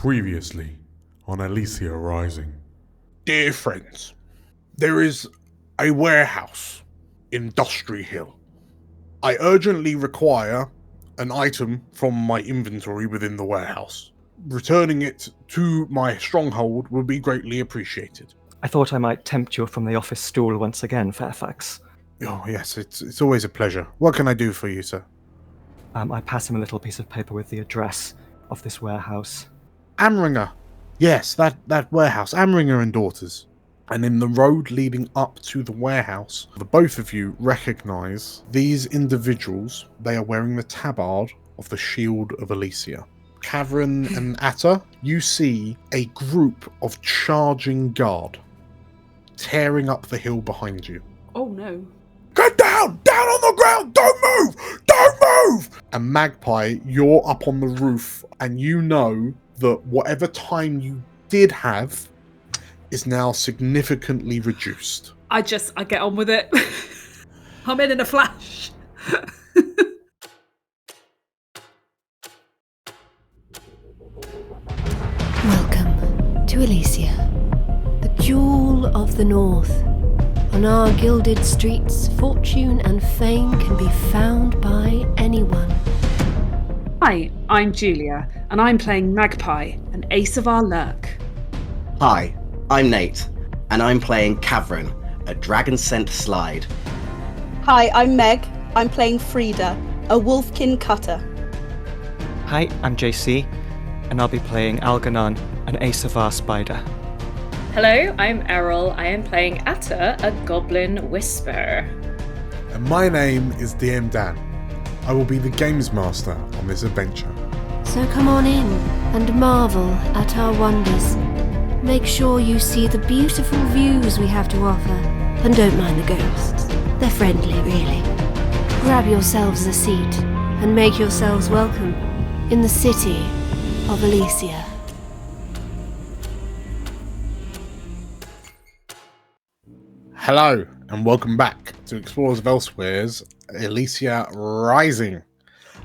Previously on Elysia Rising. Dear friends, there is a warehouse in Dustry Hill. I urgently require an item from my inventory within the warehouse. Returning it to my stronghold would be greatly appreciated. I thought I might tempt you from the office stool once again, Fairfax. Oh yes, it's always a pleasure. What can I do for you, sir? I pass him a little piece of paper with the address of this warehouse. Amringer. Yes, that warehouse, Amringer and Daughters. And in the road leading up to the warehouse, the both of you recognise these individuals. They are wearing the tabard of the Shield of Elysia. Cavern and Atta, you see a group of charging guard tearing up the hill behind you. Oh no. Get down! Down on the ground! Don't move! Don't move! And Magpie, you're up on the roof, and you know that whatever time you did have is now significantly reduced. I get on with it. I'm in a flash. Welcome to Elysia, the jewel of the north. On our gilded streets, fortune and fame can be found by anyone. Hi, I'm Julia, and I'm playing Magpie, an ace of our lurk. Hi, I'm Nate, and I'm playing Cavern, a dragon-scent slide. Hi, I'm Meg. I'm playing Frida, a wolfkin cutter. Hi, I'm JC, and I'll be playing Algernon, an ace of our spider. Hello, I'm Errol. I am playing Atta, a goblin whisperer. And my name is DM Dan. I will be the games master on this adventure. So come on in and marvel at our wonders. Make sure you see the beautiful views we have to offer, and don't mind the ghosts. They're friendly, really. Grab yourselves a seat and make yourselves welcome in the city of Elysia. Hello, and welcome back to Explorers of Elsewhere's Elysia Rising.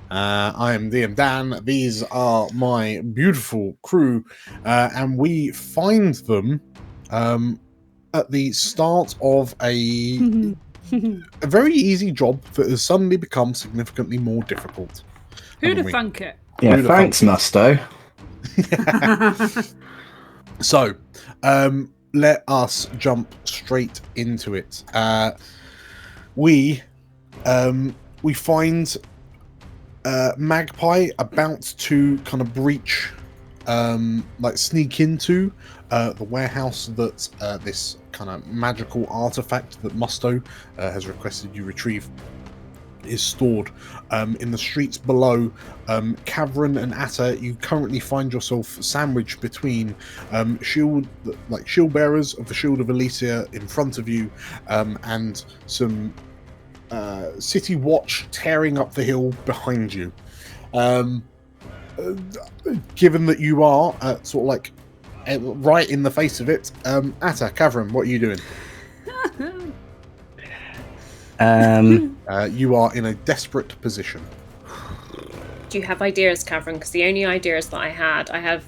I am DM Dan. These are my beautiful crew, and we find them at the start of a very easy job that has suddenly become significantly more difficult. Who'd have thunk it? Yeah, thanks, Musto. So, let us jump straight into it. We find Magpie about to kind of breach, sneak into the warehouse that this kind of magical artifact that Musto has requested you retrieve is stored. In the streets below, Cavern and Atta, you currently find yourself sandwiched between shield bearers of the Shield of Elysia in front of you, and some city watch tearing up the hill behind you. Given that you are right in the face of it, Atta, Cavern, what are you doing? You are in a desperate position. Do you have ideas, Cavern? Because the only ideas that I have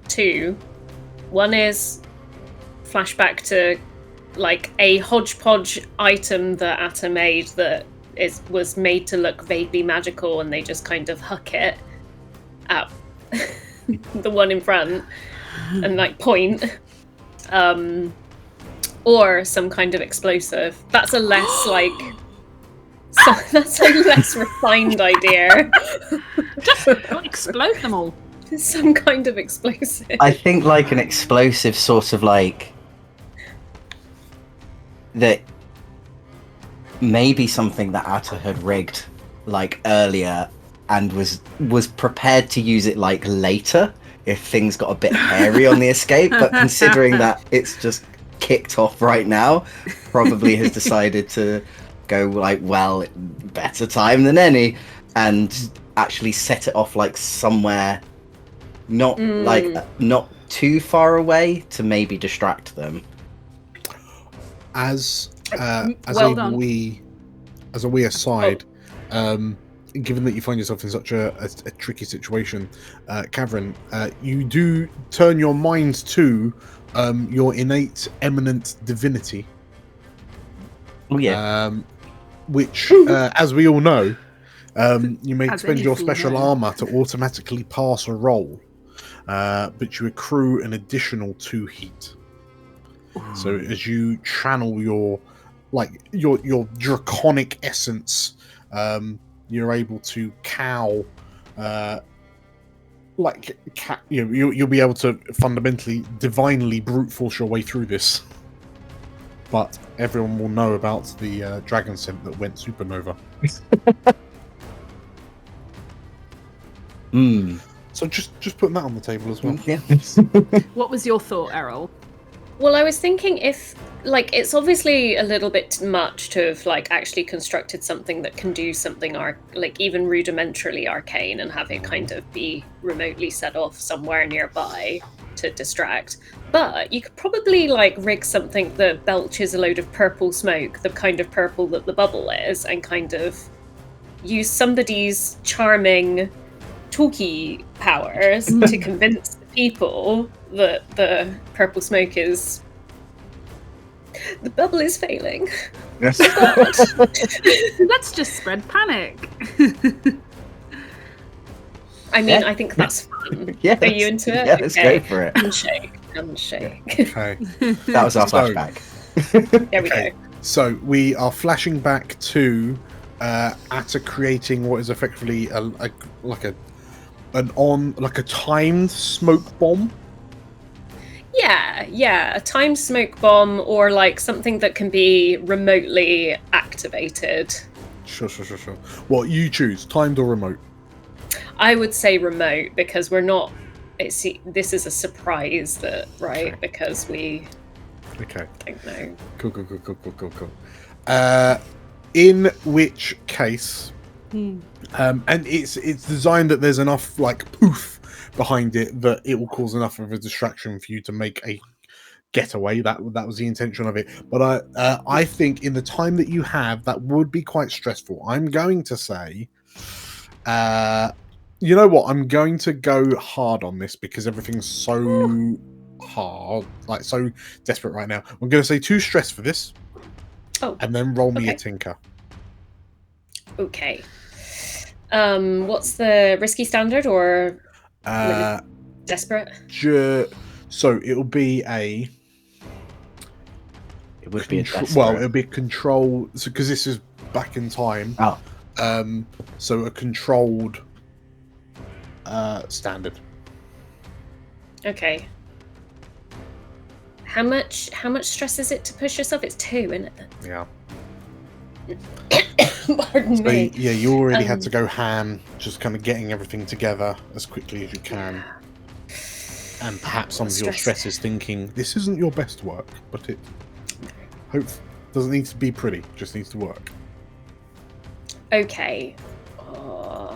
two. One is flashback to like a hodgepodge item that Atta made that was made to look vaguely magical, and they just kind of huck it at the one in front and like point. Or some kind of explosive. That's a less that's a less refined idea. Just explode them all. Some kind of explosive. I think like an explosive sort of like that, maybe something that Atta had rigged like earlier and was prepared to use it like later if things got a bit hairy on the escape, but considering that it's just kicked off right now, probably has decided to go like, well, better time than any, and actually set it off like somewhere not too far away to maybe distract them. As a wee aside, given that you find yourself in such a tricky situation, Cavern, you do turn your mind to your innate eminent divinity. Oh yeah. Which, as we all know, you may As expend any your fool special knows. armor to automatically pass a roll, but you accrue an additional 2 heat. So as you channel your draconic essence, you're able to you'll be able to fundamentally, divinely brute force your way through this. But everyone will know about the dragon scent that went supernova. So just putting that on the table as well. Yeah. What was your thought, Errol? Well, I was thinking if, like, it's obviously a little bit much to have, like, actually constructed something that can do something, like, even rudimentarily arcane and have it kind of be remotely set off somewhere nearby to distract. But you could probably, like, rig something that belches a load of purple smoke, the kind of purple that the bubble is, and kind of use somebody's charming talkie powers to convince the people that the purple smoke is... The bubble is failing. Yes. Let's just spread panic. I mean, Yeah. I think that's fun. Yeah, Are you into it? Yeah, let's go for it. Handshake. Okay. That was our So- flashback. There we Okay. go. So we are flashing back to Atta creating what is effectively a timed smoke bomb. Yeah, a timed smoke bomb or like something that can be remotely activated. Sure. What you choose, timed or remote? I would say remote because we're not. This is a surprise that Okay. because we Okay. don't know. Cool. In which case, and it's designed that there's enough like poof behind it that it will cause enough of a distraction for you to make a getaway. That was the intention of it. But I think in the time that you have, that would be quite stressful. I'm going to say, you know what? I'm going to go hard on this because everything's so hard, like so desperate right now. I'm going to say 2 stress for this. Oh, And then roll me a okay. tinker. Okay. What's the risky standard or desperate? So it'll be a. It would be a Well, it'll be a control. So because this is back in time. Oh. So a controlled standard. Okay. How much stress is it to push yourself? It's 2, isn't it? Yeah. Pardon So, me. yeah, you already had to go ham, just kind of getting everything together as quickly as you can. And perhaps some of your stress is thinking, this isn't your best work, but it doesn't need to be pretty, just needs to work. Okay.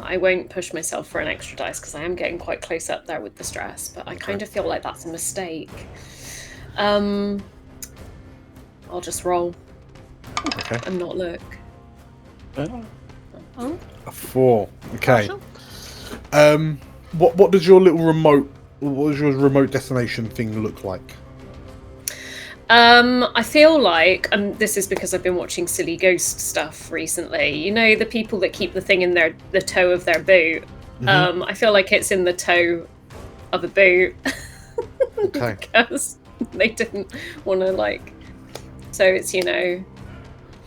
I won't push myself for an extra dice because I am getting quite close up there with the stress, but I kind of feel like that's a mistake. I'll just roll Okay. and not look. A 4. Okay. What does your little remote? What does your remote destination thing look like? I feel like, this is because I've been watching silly ghost stuff recently. You know, the people that keep the thing in the toe of their boot. I feel like it's in the toe of a boot. Okay. Because they didn't want to like. So it's, you know,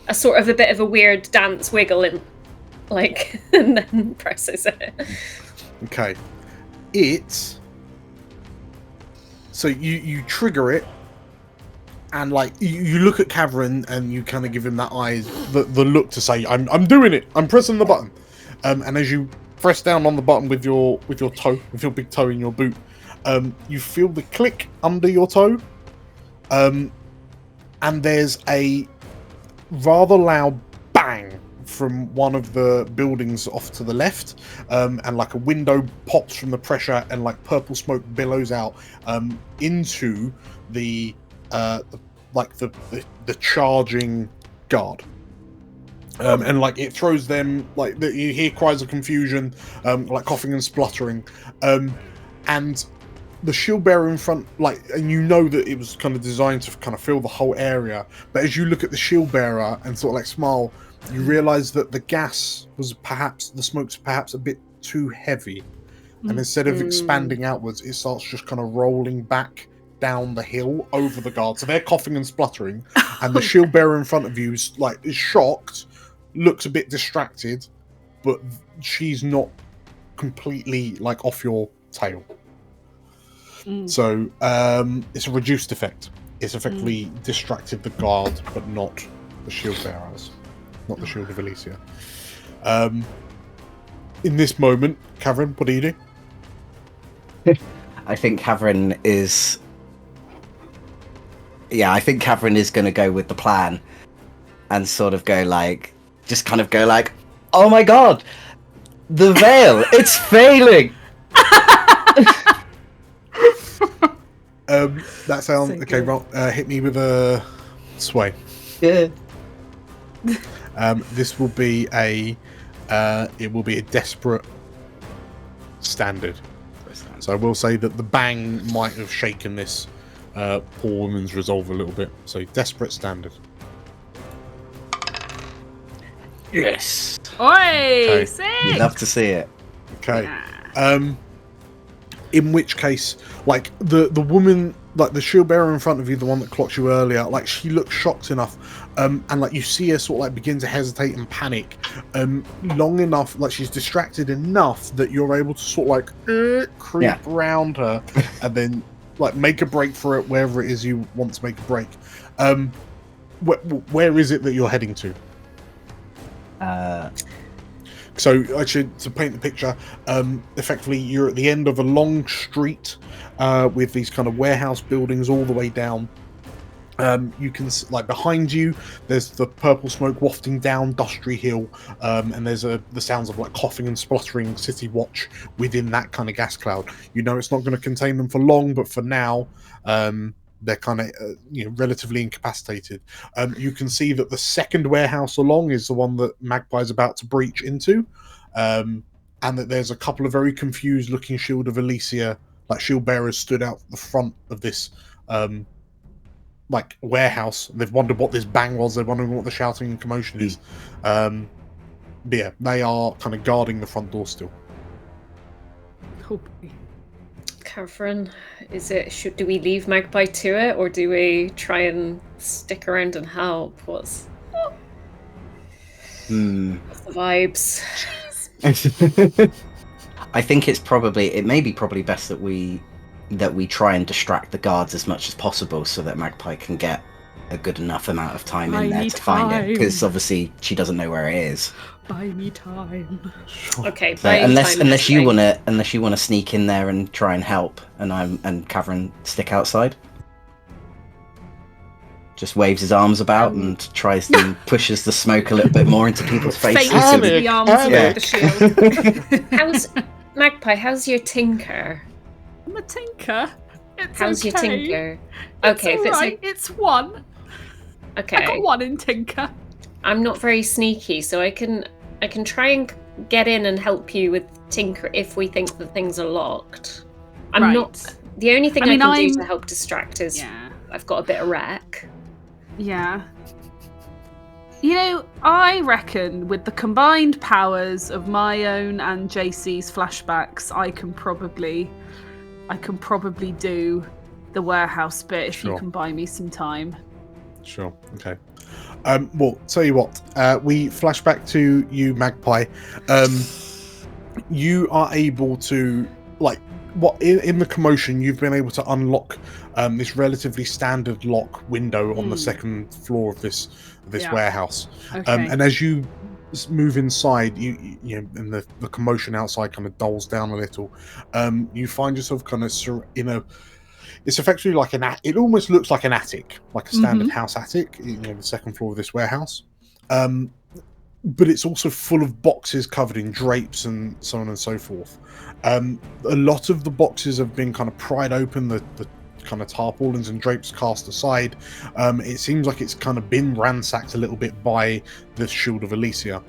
a sort of a bit of a weird dance wiggle in, like, and then presses it. Okay. So you trigger it, and like you look at Cavern and you kind of give him that eyes, the look to say, I'm doing it. I'm pressing the button. And as you press down on the button with your toe, with your big toe in your boot, you feel the click under your toe. And there's a rather loud bang from one of the buildings off to the left, and like a window pops from the pressure, and like purple smoke billows out into the charging guard. And like it throws them like you hear cries of confusion, like coughing and spluttering, and the shield bearer in front, like, and you know that it was kind of designed to kind of fill the whole area. But as you look at the shield bearer and sort of like smile, you realise that the gas was the smoke's perhaps a bit too heavy, and instead of expanding outwards, it starts just kind of rolling back down the hill over the guard. So they're coughing and spluttering, and the shield bearer in front of you is shocked, looks a bit distracted, but she's not completely like off your tail. So it's a reduced effect. It's effectively distracted the guard, but not the shield bearers, not the shield of Elysia. In this moment, Kavrin, what do you do? I think Kavrin is. Yeah, I think Kavrin is going to go with the plan, and sort of go like, oh my god, the veil, it's failing. That sounds So okay. good. Roll, hit me with a sway. Yeah. This will be a desperate standard. So I will say that the bang might have shaken this poor woman's resolve a little bit. So desperate standard. Yes. Oi! Okay. Sick! You'd love to see it. Okay. In which case, like the woman, like the shield bearer in front of you, the one that clocked you earlier, like she looks shocked enough, and like you see her sort of like begin to hesitate and panic, long enough, like she's distracted enough that you're able to sort of like creep around her, and then like make a break for it wherever it is you want to make a break. Where is it that you're heading to? So actually, to paint the picture, effectively you're at the end of a long street with these kind of warehouse buildings all the way down. You can like behind you, there's the purple smoke wafting down Dustry Hill, and there's the sounds of like coughing and spluttering City Watch within that kind of gas cloud. You know it's not going to contain them for long, but for now, they're kind of relatively incapacitated. You can see that the second warehouse along is the one that Magpie's about to breach into, and that there's a couple of very confused looking shield of Elysia, like shield bearers, stood out the front of this like warehouse. They've wondered what this bang was. They're wondering what the shouting and commotion is. But yeah, they are kind of guarding the front door still. Oh, boy. Kavrin, do we leave Magpie to it, or do we try and stick around and help? What's the vibes? I think it may be probably best that we try and distract the guards as much as possible, so that Magpie can get a good enough amount of time in there to find it, because obviously she doesn't know where it is. Buy me time. Okay, So unless you wanna sneak in there and try and help, and Kavrin stick outside. Just waves his arms about and tries to pushes the smoke a little bit more into people's faces. Faces with the arms above the shield. How's your tinker? I'm a tinker. It's How's your okay. tinker? It's Okay, if it's alright. It's one. okay. I got one in tinker. I'm not very sneaky, so I can try and get in and help you with tinker if we think that things are locked. I'm not. The only thing I can do to help distract is I've got a bit of rec. Yeah. You know, I reckon with the combined powers of my own and JC's flashbacks, I can probably do the warehouse bit if you can buy me some time. Sure. Okay. Well, tell you what. We flash back to you, Magpie. You are able to, like, in the commotion, you've been able to unlock this relatively standard lock window on the second floor of this warehouse. Okay. And as you move inside, you know, and the commotion outside kind of dulls down a little. You find yourself kind of in a. It's effectively like it almost looks like an attic, like a standard house attic, you know, the second floor of this warehouse. But it's also full of boxes covered in drapes and so on and so forth. A lot of the boxes have been kind of pried open, the kind of tarpaulins and drapes cast aside, it seems like it's kind of been ransacked a little bit by the Shield of Elysia.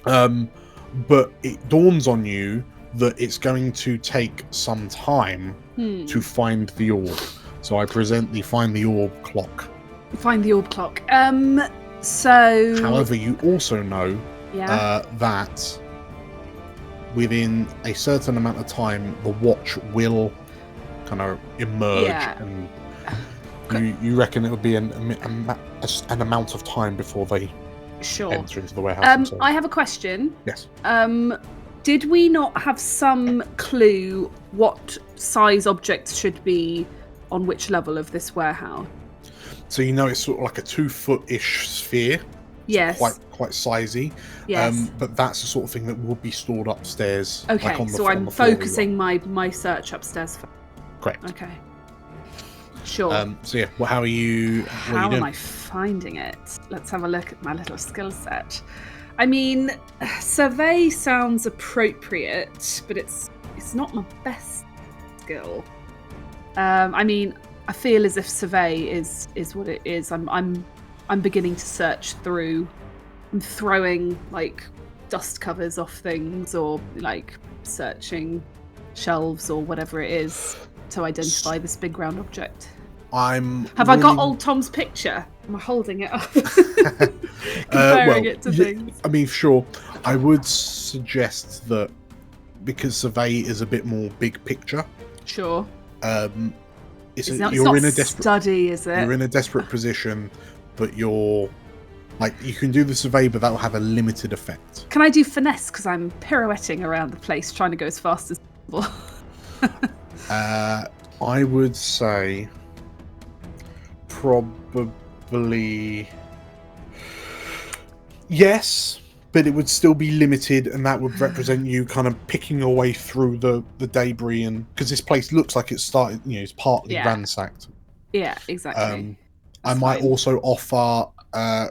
But it dawns on you that it's going to take some time to find the orb. So I present the Find the Orb clock. Find the orb clock. So. However, you also know that within a certain amount of time, the watch will kind of emerge, and you reckon it would be an amount of time before they enter into the warehouse. I have a question. Yes. Did we not have some clue what size objects should be on which level of this warehouse? So you know it's sort of like a 2-foot-ish sphere. Yes. Quite sizey. Yes. But that's the sort of thing that will be stored upstairs. Okay, like on the, so on I'm the floor focusing my search upstairs. Correct. Okay. Sure. So yeah, how are you? How am I finding it? Let's have a look at my little skill set. I mean, survey sounds appropriate, but it's not my best skill. I mean, I feel as if survey is what it is. I'm beginning to search through. I'm throwing like dust covers off things, or like searching shelves or whatever it is to identify this big round object. Have I got old Tom's picture? Am I holding it up? Comparing it to things. I mean, sure. I would suggest that because survey is a bit more big picture. Sure. It's not in a desperate study, is it? You're in a desperate position, but you're like you can do the survey, but that will have a limited effect. Can I do finesse? Because I'm pirouetting around the place, trying to go as fast as possible. I would say probably yes, but it would still be limited, and that would represent you kind of picking your way through the debris, and because this place looks like it's started, it's partly ransacked. Yeah, exactly. I might also offer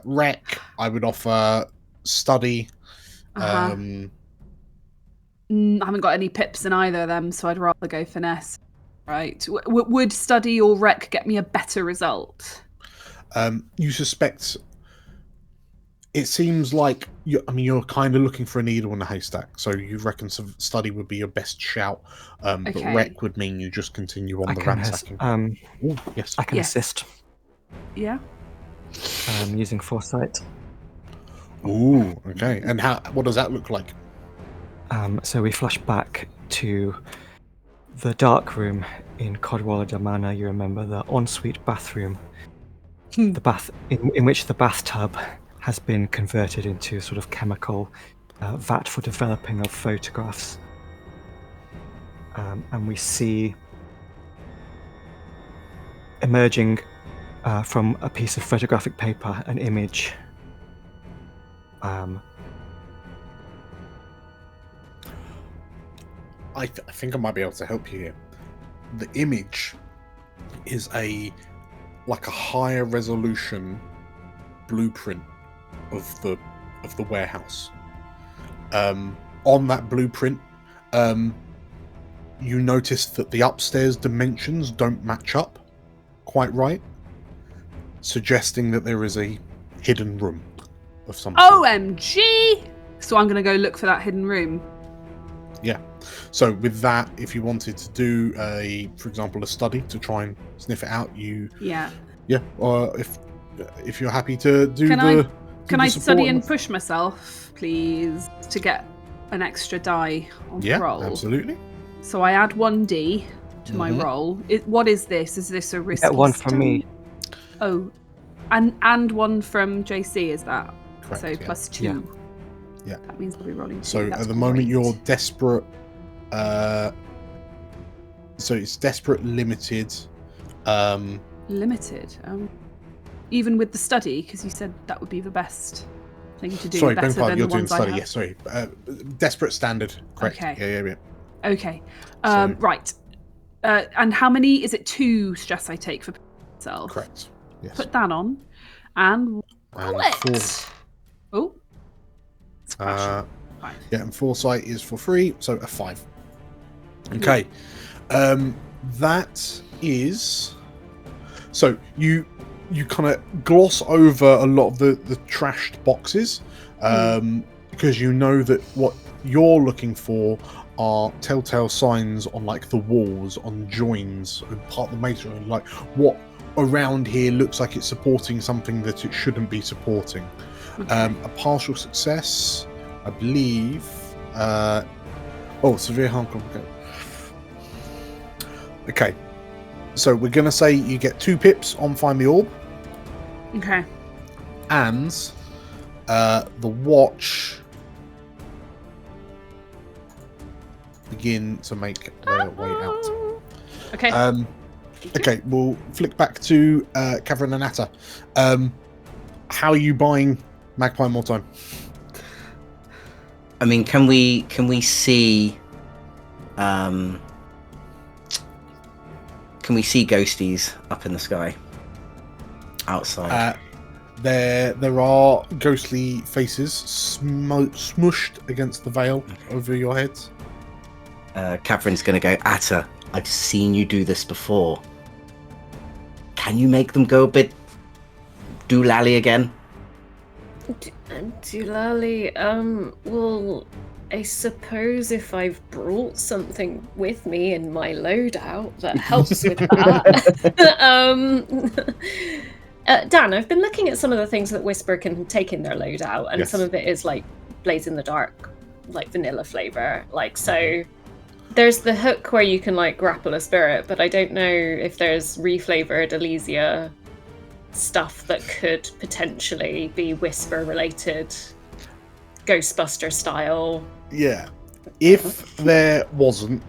rec. I would offer study. I haven't got any pips in either of them, so I'd rather go finesse. Right. Would study or rec get me a better result? You suspect... It seems like you're kind of looking for a needle in a haystack, so you reckon study would be your best shout, but rec would mean you just continue on the ransacking. Yes, I can assist. Yeah. Using foresight. Ooh, okay. And what does that look like? So we flash back to the dark room in Codwaller Manor. You remember the ensuite bathroom, the bath in which the bathtub has been converted into a sort of chemical vat for developing of photographs. And we see emerging from a piece of photographic paper an image. I think I might be able to help you here. The image is a higher resolution blueprint of the warehouse. On that blueprint, you notice that the upstairs dimensions don't match up quite right, suggesting that there is a hidden room of some sort. OMG! So I'm going to go look for that hidden room. Yeah. So with that, if you wanted to do for example, a study to try and sniff it out, or if you're happy to do Can I study and push myself, please, to get an extra die on the roll? Yeah, absolutely. So I add 1d to my roll. What is this? Is this a risky Get one from me. Oh, and one from JC, is that? Correct, so plus 2. Yeah. That means I'll be rolling 2. So That's at the moment great. you're desperate. So it's desperate, limited. Limited. Even with the study, because you said that would be the best thing to do. Sorry, better Ben, than you're the doing ones I study. have. Yes, sorry. Desperate standard. Correct. Okay. Yeah. Okay. Right. And how many? Is it 2 stress I take for myself? Correct. Yes. Put that on. And roll it. 4. Oh. It's crashing. 5. Yeah, and foresight is for free, so a 5. Okay. That is, so you kind of gloss over a lot of the trashed boxes, because you know that what you're looking for are telltale signs on like the walls, on joins, and part of the masonry, like what around here looks like it's supporting something that it shouldn't be supporting. A partial success, I believe. Severe harm. Okay, so we're gonna say you get 2 pips on Find the Orb. Okay. And the watch begin to make their way out. Okay. Okay, we'll flick back to Catherine and Atta. How are you buying Magpie more time? I mean, can we see ghosties up in the sky outside? There are ghostly faces smushed against the veil over your heads. Catherine's gonna go, Atta, I've seen you do this before. Can you make them go a bit doolally again? Doolally, well, I suppose if I've brought something with me in my loadout that helps with that. Dan, I've been looking at some of the things that Whisper can take in their loadout, and some of it is like Blaze in the Dark, like vanilla flavor. Like, so there's the hook where you can like grapple a spirit, but I don't know if there's reflavored Elysia stuff that could potentially be Whisper related, Ghostbuster style. Yeah. If there wasn't,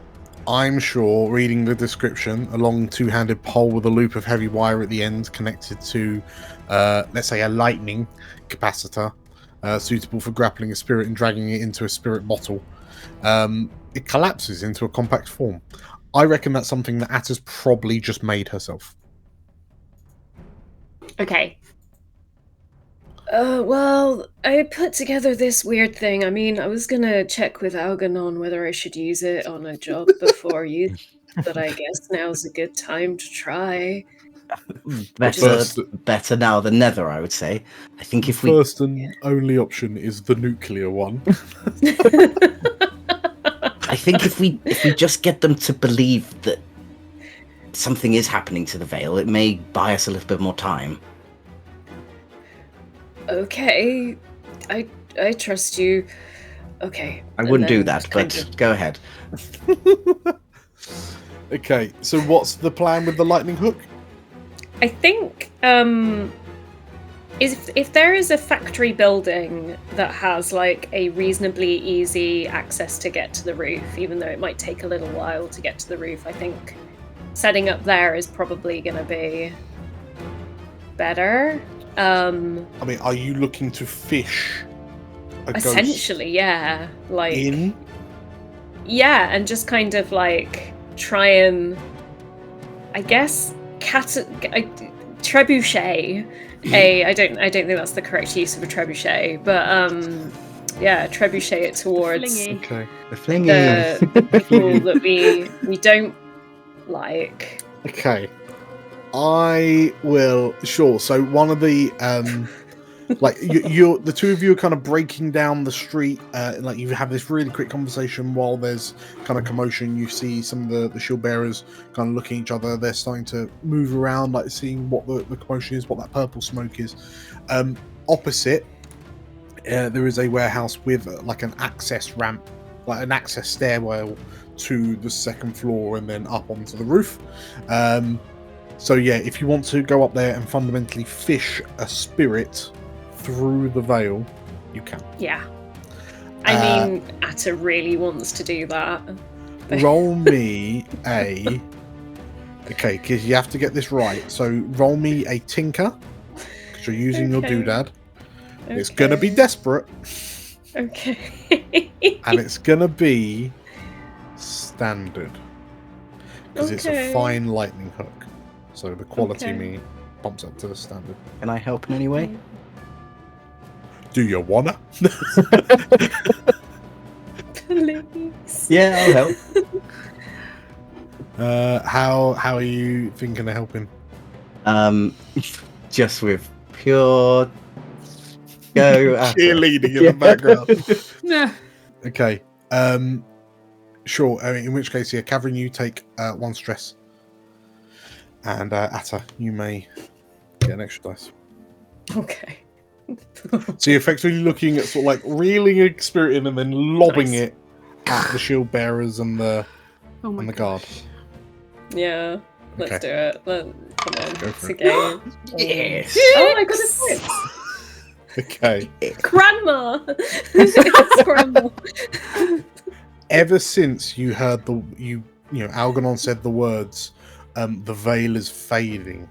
I'm sure, reading the description, a long 2-handed pole with a loop of heavy wire at the end connected to, let's say, a lightning capacitor, suitable for grappling a spirit and dragging it into a spirit bottle, it collapses into a compact form. I reckon that's something that Atta's probably just made herself. Okay. Well, I put together this weird thing. I mean, I was gonna check with Algernon whether I should use it on a job before you, but I guess now's a good time to try. Better now than never, I would say. I think if we First and only option is the nuclear one. I think if we just get them to believe that something is happening to the Veil, it may buy us a little bit more time. Okay, I trust you. Okay. I wouldn't do that, but go ahead. Okay, so what's the plan with the lightning hook? I think if there is a factory building that has like a reasonably easy access to get to the roof, even though it might take a little while to get to the roof, I think setting up there is probably going to be better. I mean, are you looking to fish a essentially, yeah. Like in? Yeah, and just kind of like try and, I guess, trebuchet. I don't think that's the correct use of a trebuchet, but yeah, trebuchet it towards The people that we don't like. Okay. I will. Sure. So one of the like you're the two of you are kind of breaking down the street. Like you have this really quick conversation while there's kind of commotion. You see some of the shield bearers kind of looking at each other. They're starting to move around, like seeing what the commotion is, what that purple smoke is. Opposite, there is a warehouse with like an access ramp, like an access stairwell to the second floor and then up onto the roof. So yeah, if you want to go up there and fundamentally fish a spirit through the veil, you can. Yeah. I mean, Atta really wants to do that. Roll me a... Okay, because you have to get this right. So roll me a tinker, because you're using your doodad. Okay. It's going to be desperate. Okay. And it's going to be standard. Because it's a fine lightning hook. So the quality me bumps up to the standard. Can I help in any way? Do you wanna? Please. Yeah, I'll help. How are you thinking of helping? Just with pure go at it. Cheerleading in the background. No. Okay. Sure. In which case, yeah, Cavern, you take 1 stress, and Atta, you may get an extra dice. Okay. So you're effectively looking at sort of like reeling a spirit in and then lobbing Nice. it at the shield bearers and the Oh my and the guard. gosh. Yeah. Let's Okay. do it. Come on. Go It's for a it. game. Yes. Oh my god, it's Okay. Grandma! It's Grandma. Ever since you heard Algernon said the words, the veil is fading,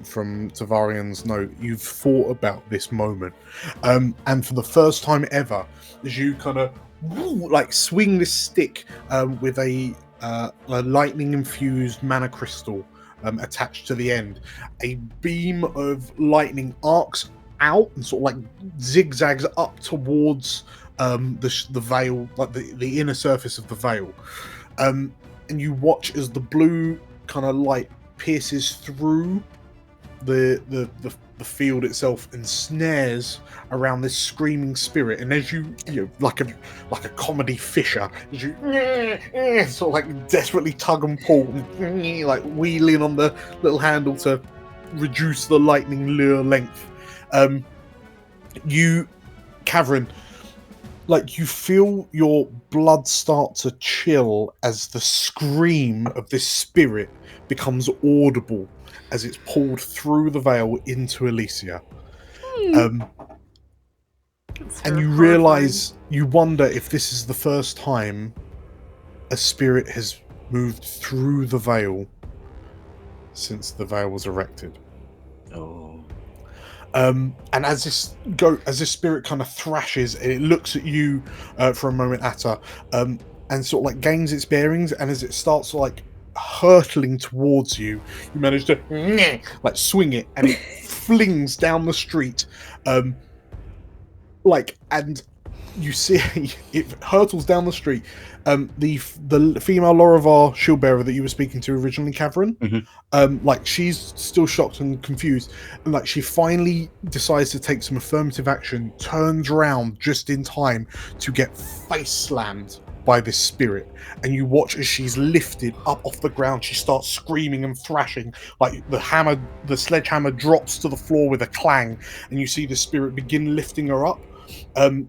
from Tavarian's note, you've thought about this moment. And for the first time ever, as you kind of like swing this stick with a lightning infused mana crystal attached to the end, a beam of lightning arcs out and sort of like zigzags up towards the veil, like the inner surface of the veil, and you watch as the blue kind of light pierces through the field itself and snares around this screaming spirit. And as you like a comedy fisher, as you sort of like desperately tug and pull, like wheeling on the little handle to reduce the lightning lure length, you, Cavern, like you feel your blood start to chill as the scream of this spirit becomes audible as it's pulled through the veil into Elysia. And you realise, you wonder if this is the first time a spirit has moved through the veil since the veil was erected. Oh. And as this spirit kind of thrashes, and it looks at you for a moment, Atta, and sort of like gains its bearings, and as it starts like hurtling towards you, you manage to like swing it, and it flings down the street, and you see it hurtles down the street. The female Lorivar shield bearer that you were speaking to originally, Cavern, like she's still shocked and confused, and like she finally decides to take some affirmative action, turns around just in time to get face slammed by this spirit, and you watch as she's lifted up off the ground. She starts screaming and thrashing, like the sledgehammer drops to the floor with a clang, and you see the spirit begin lifting her up, and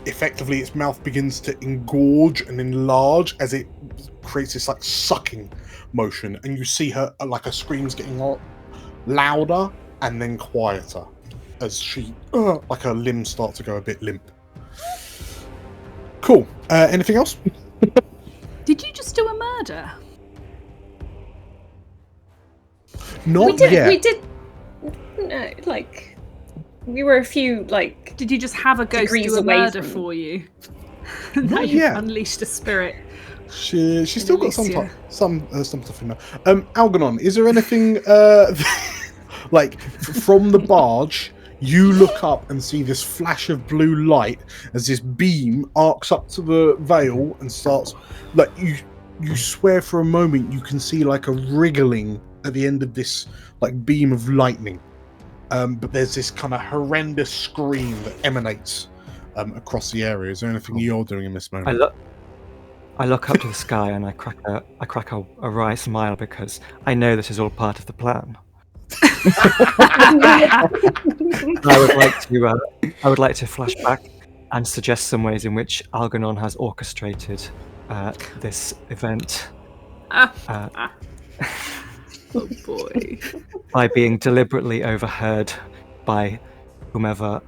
effectively its mouth begins to engorge and enlarge as it creates this like sucking motion, and you see her like her screams getting louder and then quieter as she like her limbs start to go a bit limp. Cool. Anything else? Did you just do a murder? Not yet. We did. No, like we were a few like. Did you just have a ghost degrees do a away murder from- for you? Now Not you've yet. unleashed a spirit. She's still got some Elysia. stuff in there. Algernon, is there anything like from the barge? You look up and see this flash of blue light as this beam arcs up to the veil and starts like you swear for a moment you can see like a wriggling at the end of this like beam of lightning, but there's this kind of horrendous scream that emanates across the area. Is there anything you're doing in this moment? I look up to the sky and I crack a wry smile because I know this is all part of the plan. I would like to flash back and suggest some ways in which Algernon has orchestrated this event Oh boy. by being deliberately overheard by whomever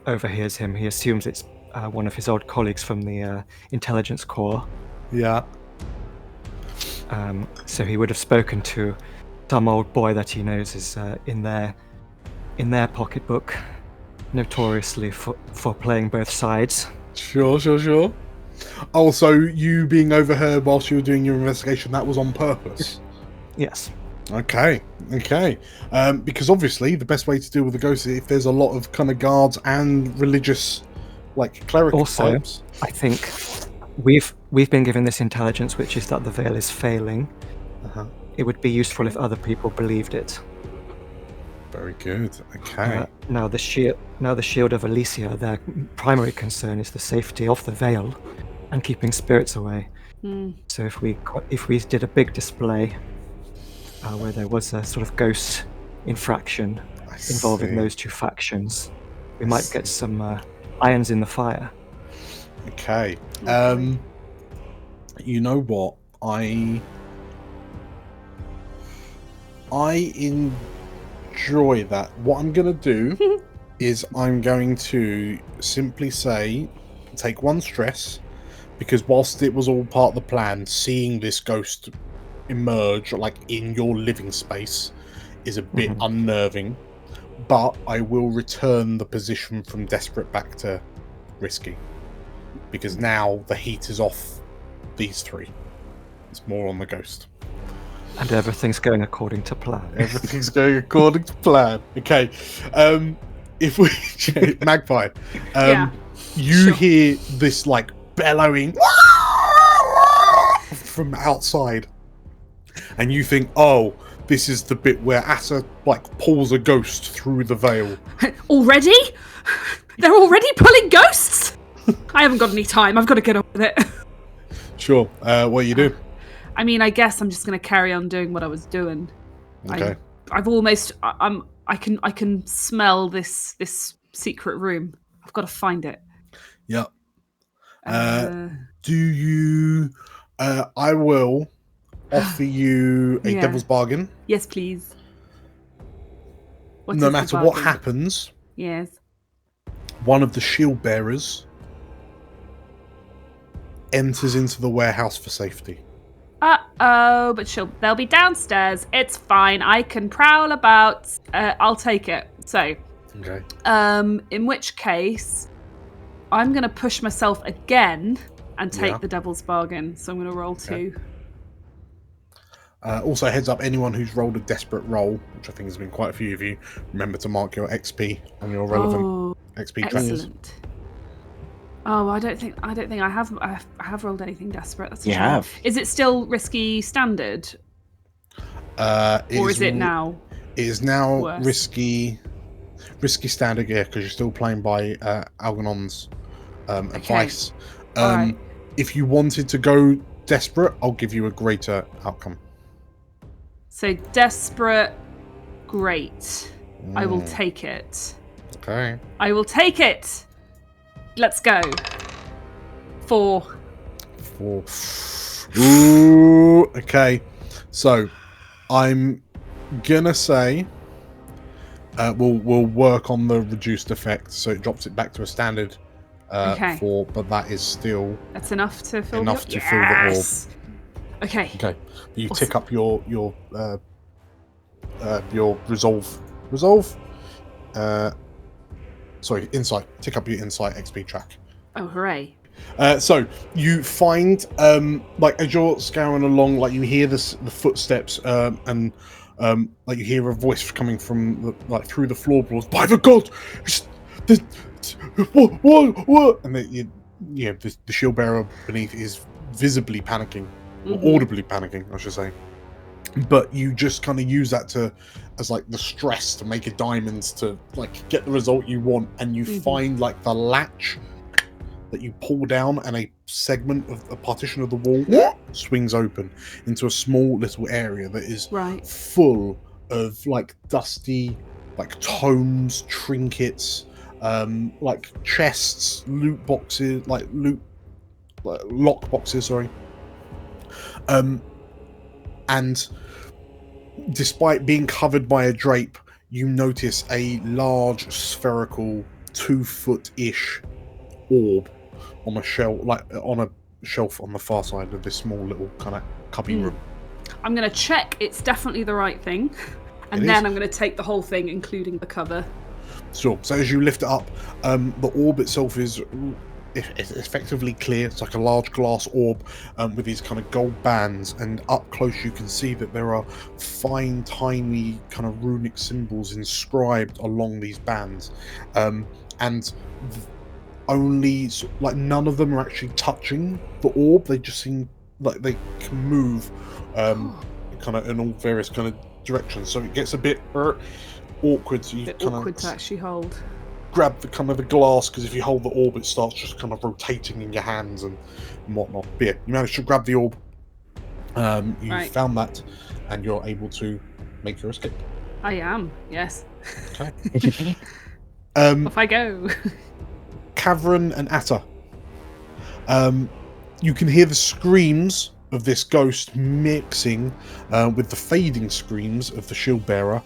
overhears him. He assumes it's one of his old colleagues from the intelligence corps. Yeah. So he would have spoken to some old boy that he knows is in their pocketbook, notoriously for playing both sides. Sure. Also, you being overheard whilst you were doing your investigation, that was on purpose. Yes. Okay. Because obviously the best way to deal with the ghost is if there's a lot of kind of guards and religious, like cleric Also, types. I think we've been given this intelligence, which is that the veil is failing. Uh-huh. It would be useful if other people believed it. Very good. Okay. Now the shield of Elysia, their primary concern is the safety of the veil and keeping spirits away. So if we did a big display where there was a sort of ghost infraction involving those two factions, we might get some irons in the fire. Okay. You know what? I enjoy that. What I'm going to do is I'm going to simply say, take one stress, because whilst it was all part of the plan, seeing this ghost emerge like in your living space is a bit unnerving, but I will return the position from desperate back to risky, because now the heat is off these three. It's more on the ghost. And everything's going according to plan. Everything's going according to plan. Okay. If we Magpie, you hear this like bellowing from outside, and you think, oh, this is the bit where Atta like pulls a ghost through the veil. Already? They're already pulling ghosts? I haven't got any time. I've got to get on with it. Sure. What do you do? I mean, I guess I'm just going to carry on doing what I was doing. Okay. I can smell this secret room. I've got to find it. Yep. Do you? I will offer you a devil's bargain. Yes, please. No matter what happens. Yes. One of the shield bearers enters into the warehouse for safety. But they'll be downstairs. It's fine. I can prowl about. I'll take it. So. Okay. In which case, I'm going to push myself again and take the devil's bargain. So I'm going to roll 2. Also, heads up, anyone who's rolled a desperate roll, which I think has been quite a few of you, remember to mark your XP on your relevant XP trackers. Excellent. Oh, I don't think I have rolled anything desperate. That's You have. Is it still risky standard? Or is it now? It is now worse? risky standard, because you're still playing by Algernon's advice. Right. If you wanted to go desperate, I'll give you a greater outcome. So desperate, great. I will take it. Okay. I will take it. Let's go. 4. Ooh, okay. So, I'm gonna say we'll work on the reduced effect, so it drops it back to a standard 4, but that is still that's enough to fill fill the orb. Okay. Okay. You tick up your resolve. Sorry, insight. Tick up your insight XP track. Oh, hooray. So you find, like as you're scouring along, like you hear the footsteps, and like you hear a voice coming from through the floorboards. By the god, what? And the shield bearer beneath is visibly panicking, or audibly panicking, I should say. But you just kind of use that as like the stress to make a diamond to like get the result you want, and you find like the latch that you pull down, and a segment of a partition of the wall swings open into a small little area that is full of like dusty, like tomes, trinkets, like chests, loot boxes, lock boxes, sorry. And despite being covered by a drape, you notice a large spherical 2-foot-ish orb on a shelf on the far side of this small little kind of cubby room. I'm going to check it's definitely the right thing, and then I'm going to take the whole thing, including the cover. Sure. So as you lift it up, the orb itself is effectively clear. It's like a large glass orb with these kind of gold bands, and up close you can see that there are fine, tiny kind of runic symbols inscribed along these bands, and only like none of them are actually touching the orb. They just seem like they can move kind of in all various kind of directions. So it gets a bit awkward. So you kind Awkward of to actually hold. grab the kind of the glass, because if you hold the orb, it starts just kind of rotating in your hands and whatnot. But yeah, you managed to grab the orb. You found that, and you're able to make your escape. I am, yes. Okay. Off I go. Cavern and Atta. You can hear the screams of this ghost mixing with the fading screams of the shield bearer.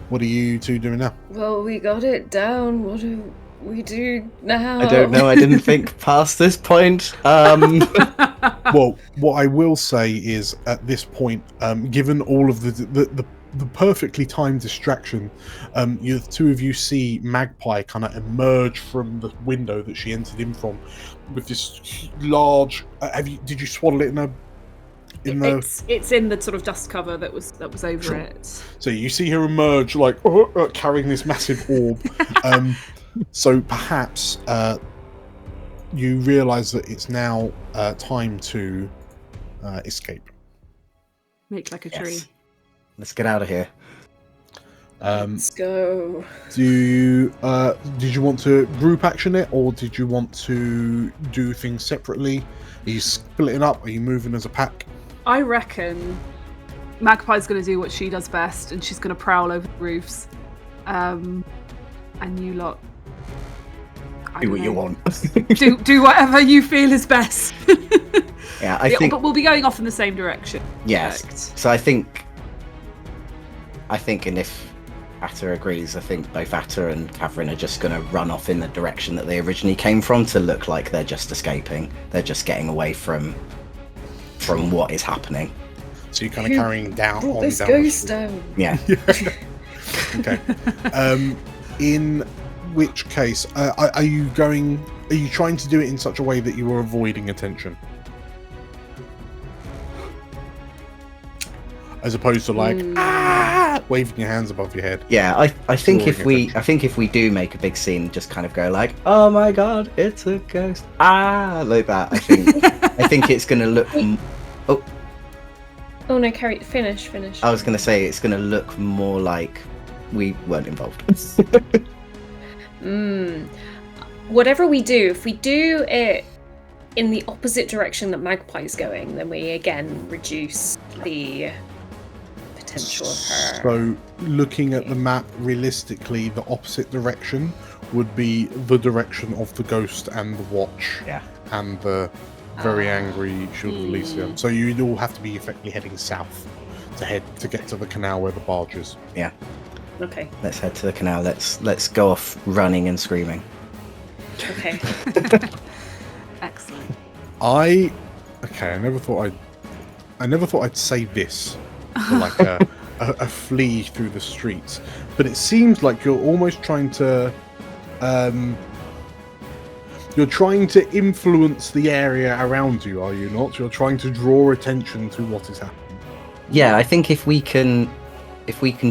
What are you two doing now? Well, we got it down. What do we do now? I don't know. I didn't think past this point. Well, what I will say is, at this point, given all of the perfectly timed distraction, the two of you see Magpie kind of emerge from the window that she entered in from, with this large. Did you swaddle it in a? It's in the sort of dust cover that was over Sure. it. So you see her emerge, like carrying this massive orb. So perhaps you realise that it's now time to escape. Make like a tree. Yes. Let's get out of here. Let's go. Did you want to group action it, or did you want to do things separately? Are you splitting up? Are you moving as a pack? I reckon Magpie's going to do what she does best, and she's going to prowl over the roofs. And you lot... I Do don't what you know. want. do whatever you feel is best. Yeah, I think. But we'll be going off in the same direction. Yes. Correct. So I think, and if Atta agrees, I think both Atta and Catherine are just going to run off in the direction that they originally came from to look like they're just escaping. They're just getting away from what is happening. So you're kind of carrying down Brought on this down. ghost down. Yeah. Okay. In which case, are you trying to do it in such a way that you are avoiding attention, as opposed to like waving your hands above your head? Yeah, I think if Drawing we do make a big scene, just kind of go like, "Oh my god, it's a ghost!" Like that. I think it's gonna look. Oh no, finish. I was gonna say it's gonna look more like we weren't involved. Whatever we do, if we do it in the opposite direction that Magpie's going, then we again reduce the potential of her. So, looking at the map, realistically, the opposite direction would be the direction of the ghost and the watch. Yeah. And the very angry Shield of Elysia. So you'd all have to be effectively heading south to get to the canal where the barge is. Yeah. Okay. Let's head to the canal. Let's go off running and screaming. Okay. Excellent. I never thought I'd say this for like a flee through the streets, but it seems like you're almost trying to influence the area around you, are you not? You're trying to draw attention to what is happening. Yeah, I think if we can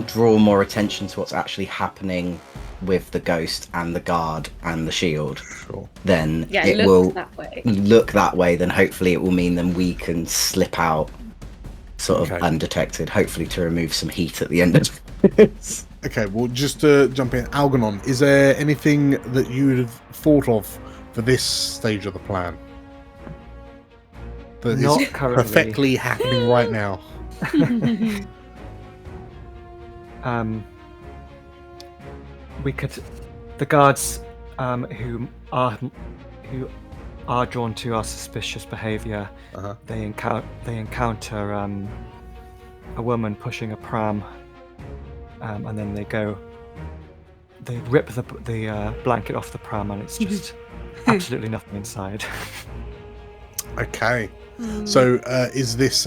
draw more attention to what's actually happening with the ghost and the guard and the shield, Sure. then Yeah, it look will that way. look that way. Then hopefully it will mean then we can slip out sort of Okay. undetected, hopefully to remove some heat at the end of it. Okay, well, just to jump in, Algernon, is there anything that you'd have thought of for this stage of the plan that Not is currently. perfectly happening right now? We could, the guards who are drawn to our suspicious behaviour. Uh-huh. They encounter a woman pushing a pram, and then they rip the blanket off the pram, and it's just absolutely nothing inside. Okay. So is this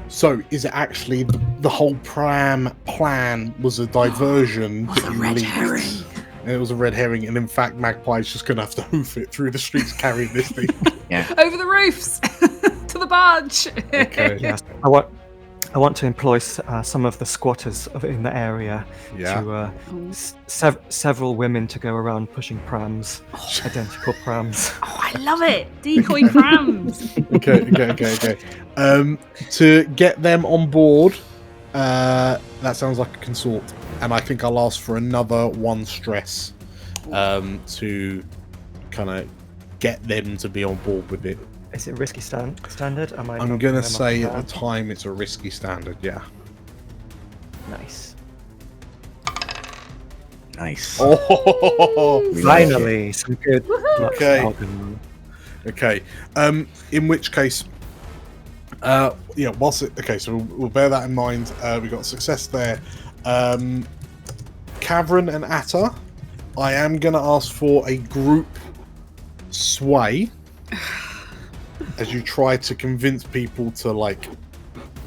so is it actually the whole pram plan was a diversion that you leaked? And it was a red herring, and in fact Magpie's just gonna have to hoof it through the streets carrying this thing. Yeah. Over the roofs to the barge. Okay. Yes. I want to employ some of the squatters in the area Yeah. to several women to go around pushing prams, identical prams. Oh, I love it. Decoy prams. Okay. To get them on board, that sounds like a consort, and I think I'll ask for another 1 stress to kind of get them to be on board with it. Is it risky standard? Am I I'm not gonna them up say and at the down? time it's a risky standard. Yeah. Nice. Nice. Oh, We like it. Finally, some good luck. Okay. Alden. okay. In which case, yeah. Okay, so we'll bear that in mind. We got success there. Cavern and Atta, I am gonna ask for a group sway as you try to convince people to like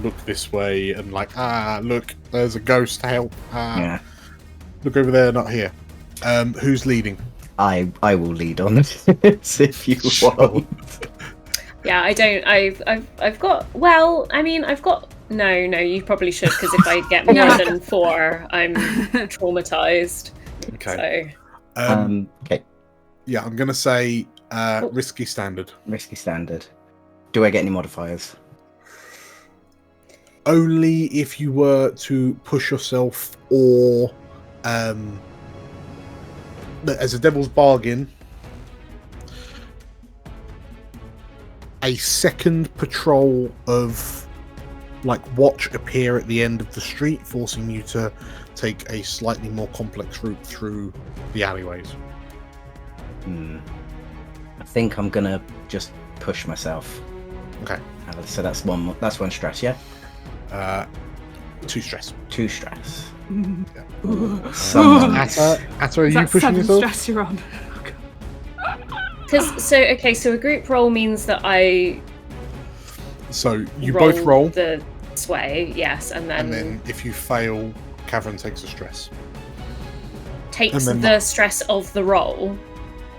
look this way and like look, there's a ghost, help, Yeah. look over there, not here. Who's leading? I will lead on this if you want. Yeah, I don't. I've got. Well, I mean, I've got. No, you probably should, because if I get more than 4, I'm traumatized. Okay. So Okay. Yeah, I'm gonna say risky standard. Risky standard. Do I get any modifiers? Only if you were to push yourself, or as a devil's bargain, a second patrol of like watch appear at the end of the street, forcing you to take a slightly more complex route through the alleyways. I think I'm gonna just push myself. Okay. So that's one stress, yeah? 2 stress. 2 stress. Atta, are Is you that pushing 7 yourself? stress you're on? so a group roll means that I So you both roll, the sway, yes, and then if you fail, Cavern takes a stress. takes and then the stress of the roll.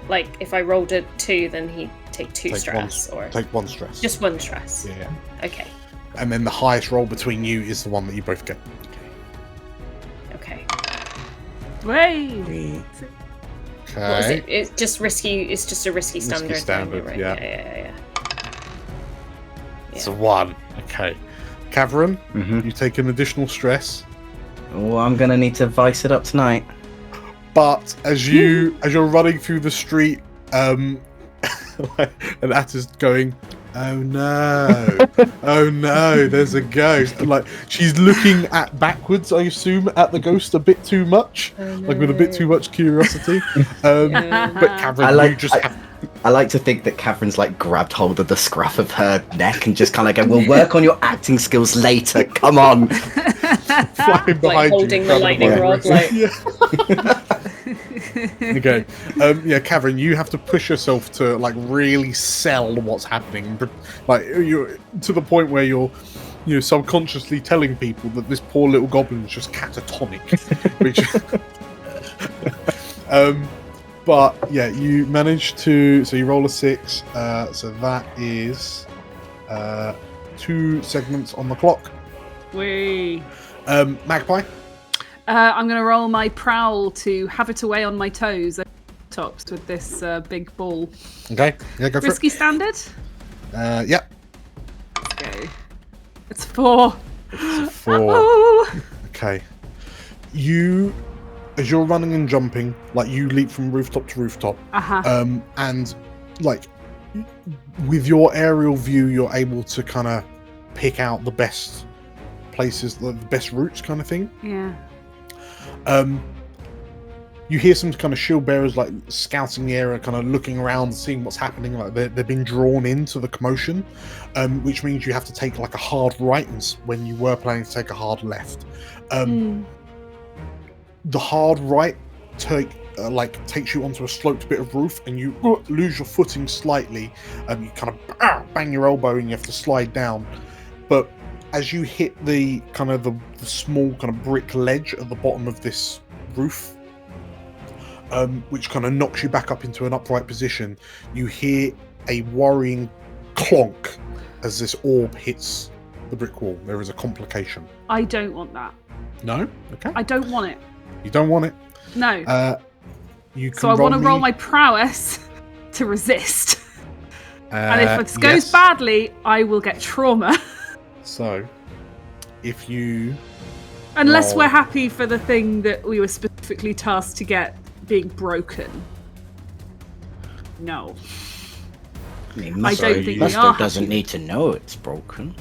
Like if I rolled a 2, then he'd take 2 stress, or Take 1 stress. just 1 stress. Yeah. Okay. And then the highest roll between you is the one that you both get. Okay. Way. What is Okay. it? It's just risky. It's just a risky standard. standard, right? yeah. Yeah. It's a 1. Okay. Cavern, Mm-hmm. you take an additional stress. Oh, I'm gonna need to vice it up tonight. But as you're running through the street, and Atta's going, "Oh no, oh no, there's a ghost!" And like she's looking backwards, I assume, at the ghost a bit too much, like with a bit too much curiosity. But Cavern, you just have. I like to think that Catherine's like grabbed hold of the scruff of her neck and just kind of go, "We'll work on your acting skills later. Come on." Flying behind Like holding you, the grabbing lightning the rod, lightning like. Okay. Yeah, Cavern, you have to push yourself to like really sell what's happening. Like you're to the point where you're subconsciously telling people that this poor little goblin is just catatonic. Which but yeah, you manage to you roll a 6, so that is 2 segments on the clock. Way. Magpie. I'm going to roll my prowl to have it away on my toes tops with this big ball. Okay. Yeah, go for Risky standard? it. Yep. Let's go. It's 4. It's a 4. Oh! Okay. As you're running and jumping, like you leap from rooftop to rooftop, and like with your aerial view, you're able to kind of pick out the best places, the best routes, kind of thing. Yeah. You hear some kind of shield bearers like scouting the area, kind of looking around, seeing what's happening. Like they've been drawn into the commotion, which means you have to take like a hard right when you were planning to take a hard left. The hard right takes you onto a sloped bit of roof, and you lose your footing slightly. You kind of bang your elbow, and you have to slide down. But as you hit the kind of the small kind of brick ledge at the bottom of this roof, which kind of knocks you back up into an upright position, you hear a worrying clonk as this orb hits the brick wall. There is a complication. I don't want that. No? Okay. I don't want it. You don't want it? No. You can So I want to roll me- my prowess to resist. And if this goes yes. badly, I will get trauma. So, if you... Unless roll- we're happy for the thing that we were specifically tasked to get being broken. No. I mean, I Musto, don't think we Musto are doesn't happy. need to know it's broken.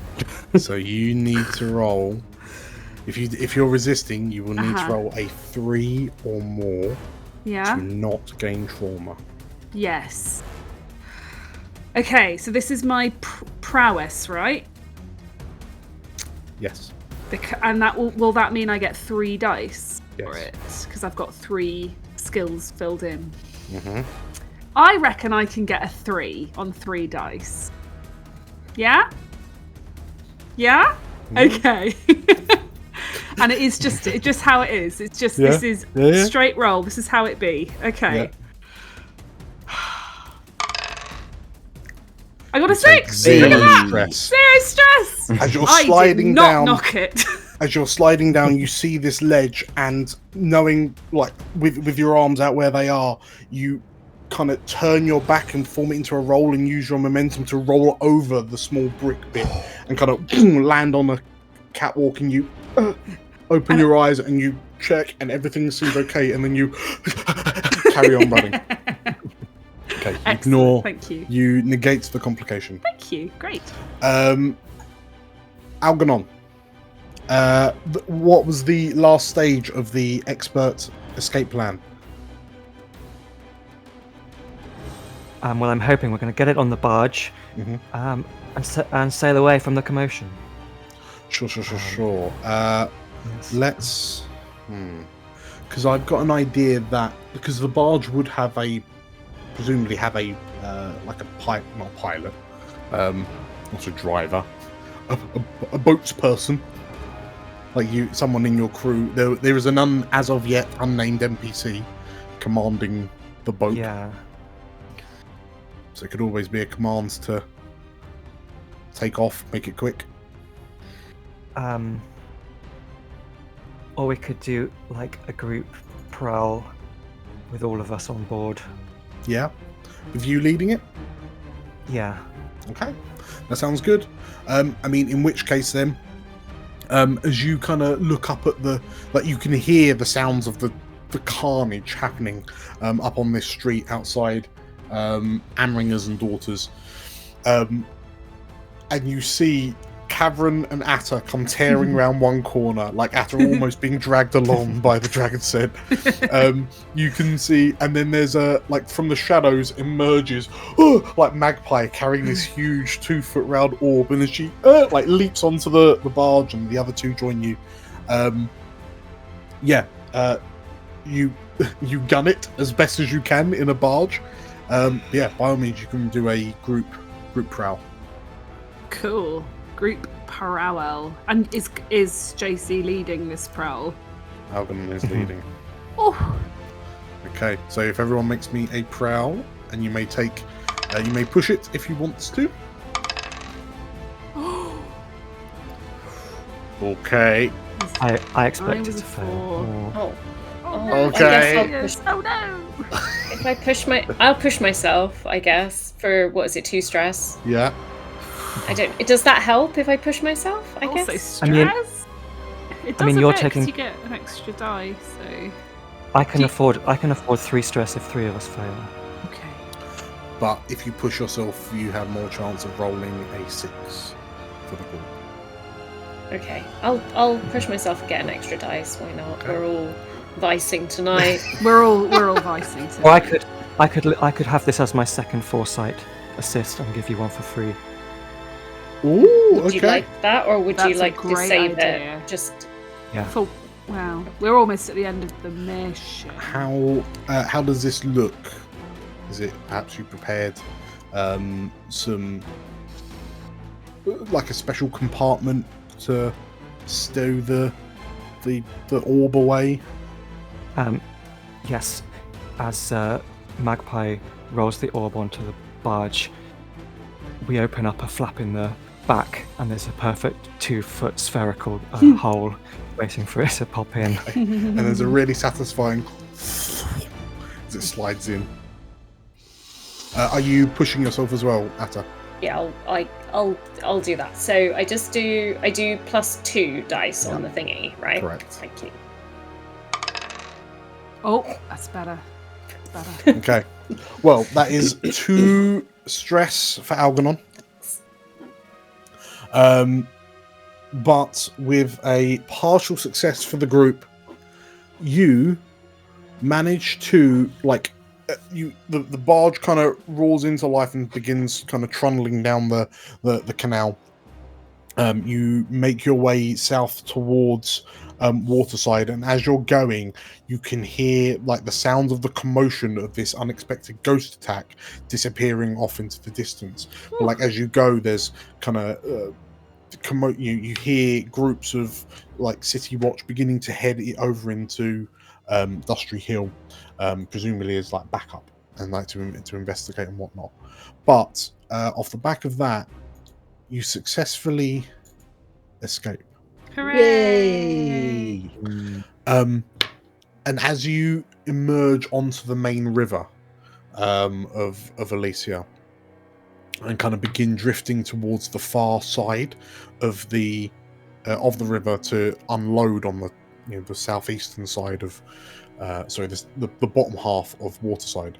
So you need to roll... If you're resisting, you will need to roll a 3 or more Yeah? to not gain trauma. Yes. Okay, so this is my prowess, right? Yes. And that will that mean I get 3 dice for Yes. it? Because I've got 3 skills filled in. Mm-hmm. I reckon I can get a 3 on 3 dice. Yeah? Yeah? Okay. And it is just how it is. It's just this is straight roll. This is how it be. Okay. Yeah. I got a Take 6. zero Look at that. stress. 0 stress. As you're I sliding did not down, knock it. as you're sliding down, you see this ledge, and knowing, like, with your arms out where they are, you kind of turn your back and form it into a roll and use your momentum to roll over the small brick bit and kind of land on a catwalk, and you open your eyes and you check and everything seems okay, and then you carry on running. Okay, you Excellent, ignore. thank you. You negate the complication. Thank you. Great. Algernon, what was the last stage of the expert escape plan? Well, I'm hoping we're going to get it on the barge, and sail away from the commotion. Sure. Let's... Because I've got an idea that... Because the barge would have presumably have a like a not a pilot, not a driver, a boats person, like someone in your crew. There is an as of yet unnamed NPC commanding the boat. Yeah. So it could always be a command to take off, make it quick. Or we could do like a group prowl with all of us on board. Yeah, with you leading it. Yeah. Okay, that sounds good. I mean, in which case then, as you kind of look up at you can hear the sounds of the carnage happening up on this street outside Amringer's and Daughters, and you see Cavern and Atta come tearing round one corner, like Atta almost being dragged along by the dragon's head. You can see, and then there's from the shadows emerges like Magpie carrying this huge 2-foot round orb, and as she leaps onto the barge, and the other two join you. You gun it as best as you can in a barge. By all means, you can do a group prowl. Cool. Group prowl. And is JC leading this prowl? Algernon is leading. Oh. Okay, so if everyone makes me a prowl, and you may push it if you want to. Okay. I expect was it a to fail. 4. Oh. Okay. I guess Oh no! if I push I'll push myself, I guess, for, 2 stress. Yeah. Does that help if I push myself, I Also guess? stress. I mean- it does I mean, a you're bit 'cause taking- you get an extra die, so I can afford 3 stress if 3 of us fail. okay. But if you push yourself, you have more chance of rolling a 6 for the ball. Okay. I'll push myself and get an extra dice, why not? We're all vicing tonight. We're all vicing. Or I could have this as my second foresight assist and give you one for free. Ooh, Would you like that, or would That's you a like to great save idea. it? Just Wow, we're almost at the end of the mission. How does this look? Is it perhaps you prepared some like a special compartment to stow the orb away? Yes. As Magpie rolls the orb onto the barge, we open up a flap in the back, and there's a perfect 2-foot spherical hole waiting for it to pop in. And there's a really satisfying as it slides in. Are you pushing yourself as well, Atta? Yeah, I'll do that. So I do +2 dice on the thingy, right? Correct. Thank you. Oh, that's better. That's better. Okay. Well, that is 2 stress for Algernon. But with a partial success for the group, you manage to the barge kind of roars into life and begins kind of trundling down the canal. You make your way south towards Waterside, and as you're going, you can hear like the sounds of the commotion of this unexpected ghost attack disappearing off into the distance. But like as you go, there's kind of you hear groups of like City Watch beginning to head over into Dustry Hill, presumably as like backup and like to investigate and whatnot. But off the back of that, you successfully escape. Hooray! And as you emerge onto the main river of Elysia and kind of begin drifting towards the far side of the river to unload on the southeastern side of the bottom half of Waterside,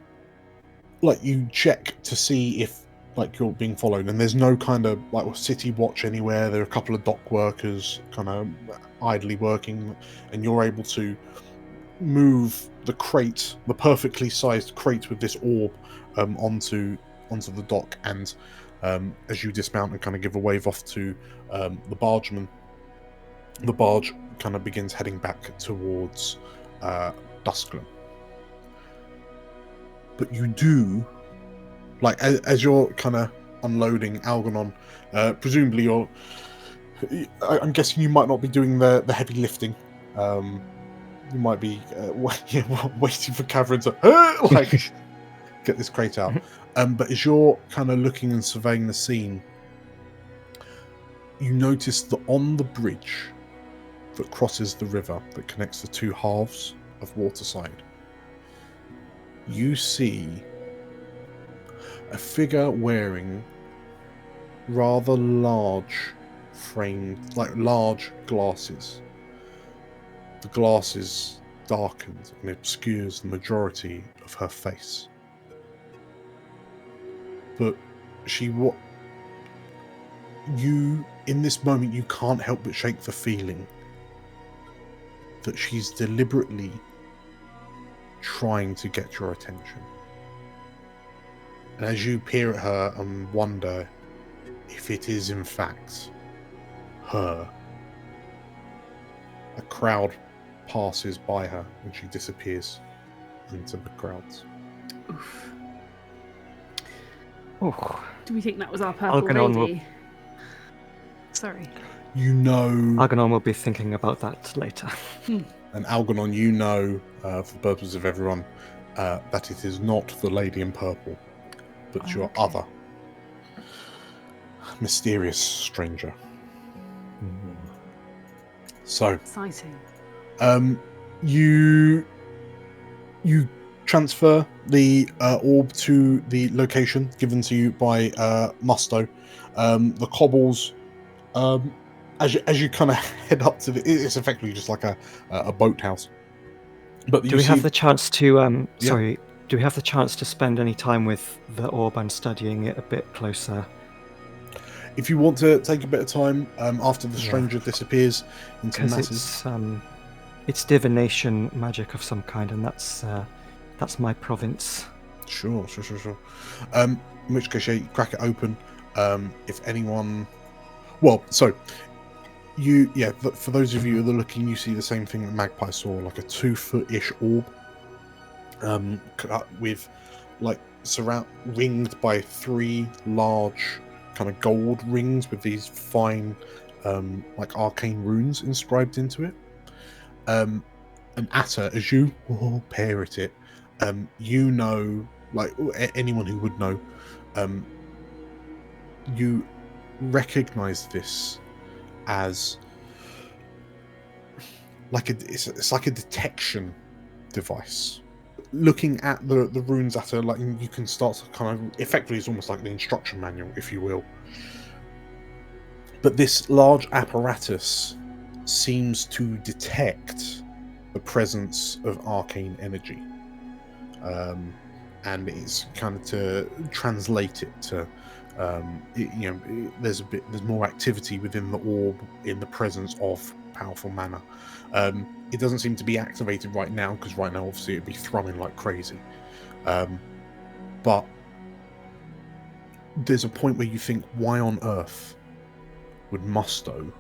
like you check to see if like you're being followed, and there's no kind of like City Watch anywhere. There are a couple of dock workers kind of idly working, and you're able to move the perfectly sized crate with this orb onto the dock, and as you dismount and kind of give a wave off to the bargeman, the barge kind of begins heading back towards Duskland. But you do, like, as you're kind of unloading Algernon, presumably I'm guessing you might not be doing the heavy lifting. You might be waiting for Catherine to like get this crate out. But as you're kind of looking and surveying the scene, you notice that on the bridge that crosses the river that connects the 2 halves of Waterside, you see a figure wearing rather large framed, like large glasses. The glasses darkens and obscures the majority of her face. But in this moment, you can't help but shake the feeling that she's deliberately trying to get your attention. And as you peer at her and wonder if it is in fact her, a crowd passes by her and she disappears into the crowds. Oof. Oh, Do we think that was our purple Algernon lady? Sorry. You know, Algernon will be thinking about that later. and Algernon, you know, for the purpose of everyone, that it is not the lady in purple, but your other mysterious stranger. So, Exciting. you transfer the orb to the location given to you by Musto. The cobbles, as you kind of head up to it's effectively just like a boathouse. But Do we have the chance to do we have the chance to spend any time with the orb and studying it a bit closer? If you want to take a bit of time after the stranger disappears into masses, it's divination magic of some kind, and that's my province. Sure. In which case, you crack it open. If anyone, for those of you that are looking, you see the same thing that Magpie saw, like a 2-foot-ish orb, with like ringed by 3 large kind of gold rings with these fine, like arcane runes inscribed into it. And Atta, as you peer at it, you know, like anyone who would know, you recognize this as it's like a detection device. Looking at the runes at her, like you can start to kind of effectively, it's almost like the instruction manual, if you will. But this large apparatus seems to detect the presence of arcane energy, and it's kind of to translate it to, there's more activity within the orb in the presence of powerful mana. It doesn't seem to be activated right now, because right now obviously it'd be thrumming like crazy. But there's a point where you think, why on earth would Musto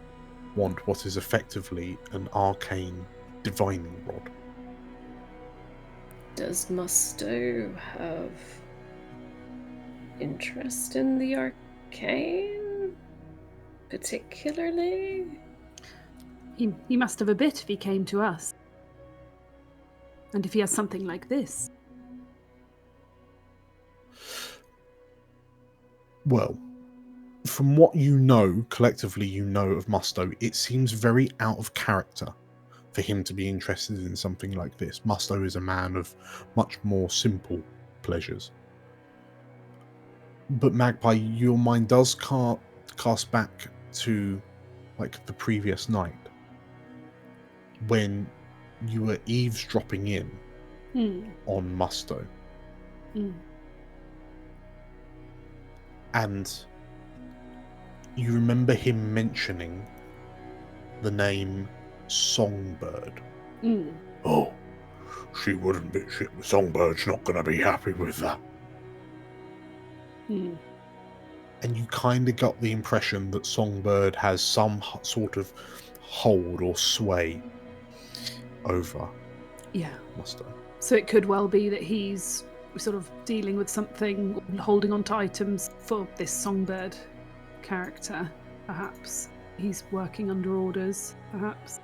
want what is effectively an arcane divining rod? Does Musto have interest in the arcane, particularly? He must have a bit if he came to us. And if he has something like this. Well, from what you know, collectively you know of Musto, it seems very out of character for him to be interested in something like this. Musto is a man of much more simple pleasures. But Magpie, your mind does cast back to like the previous night, when you were eavesdropping in on Musto. And you remember him mentioning the name Songbird. Oh, she wouldn't be. Songbird's not going to be happy with that. And you kind of got the impression that Songbird has some sort of hold or sway over Musto. So it could well be that he's sort of dealing with something, holding on to items for this Songbird character, perhaps. He's working under orders, perhaps.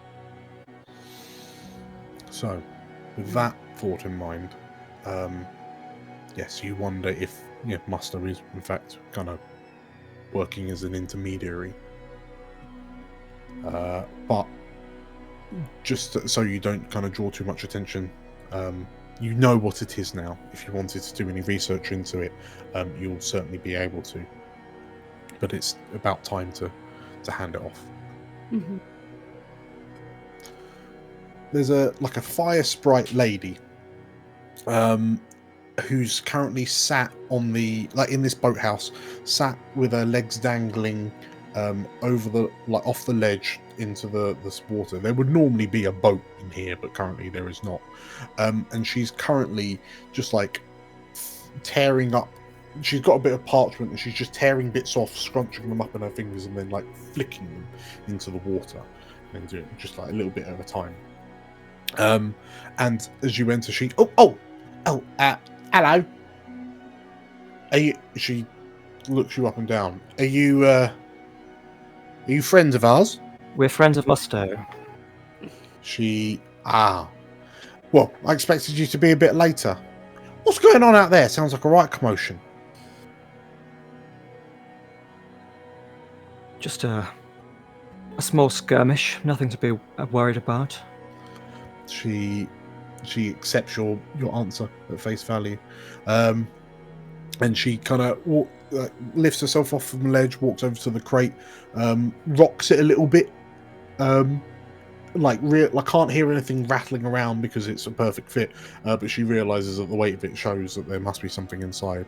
So, with that thought in mind, yes, you wonder if Musto is in fact kind of working as an intermediary. But just so you don't kind of draw too much attention, you know what it is now. If you wanted to do any research into it, you'll certainly be able to. But it's about time to hand it off. There's a fire sprite lady, who's currently sat on the in this boathouse, sat with her legs dangling over the off the ledge into the water. There would normally be a boat in here, but currently there is not. And she's currently just tearing up. She's got a bit of parchment and she's just tearing bits off, scrunching them up in her fingers, and then flicking them into the water, and doing it just a little bit at a time. And as you enter, she hello. Are you? She looks you up and down. Are you friends of ours? We're friends of Musto. Well, I expected you to be a bit later. What's going on out there? Sounds like a right commotion. Just a small skirmish, nothing to be worried about. She accepts your answer at face value, and she kind of lifts herself off from the ledge, walks over to the crate, rocks it a little bit. I can't hear anything rattling around because it's a perfect fit, but she realizes that the weight of it shows that there must be something inside,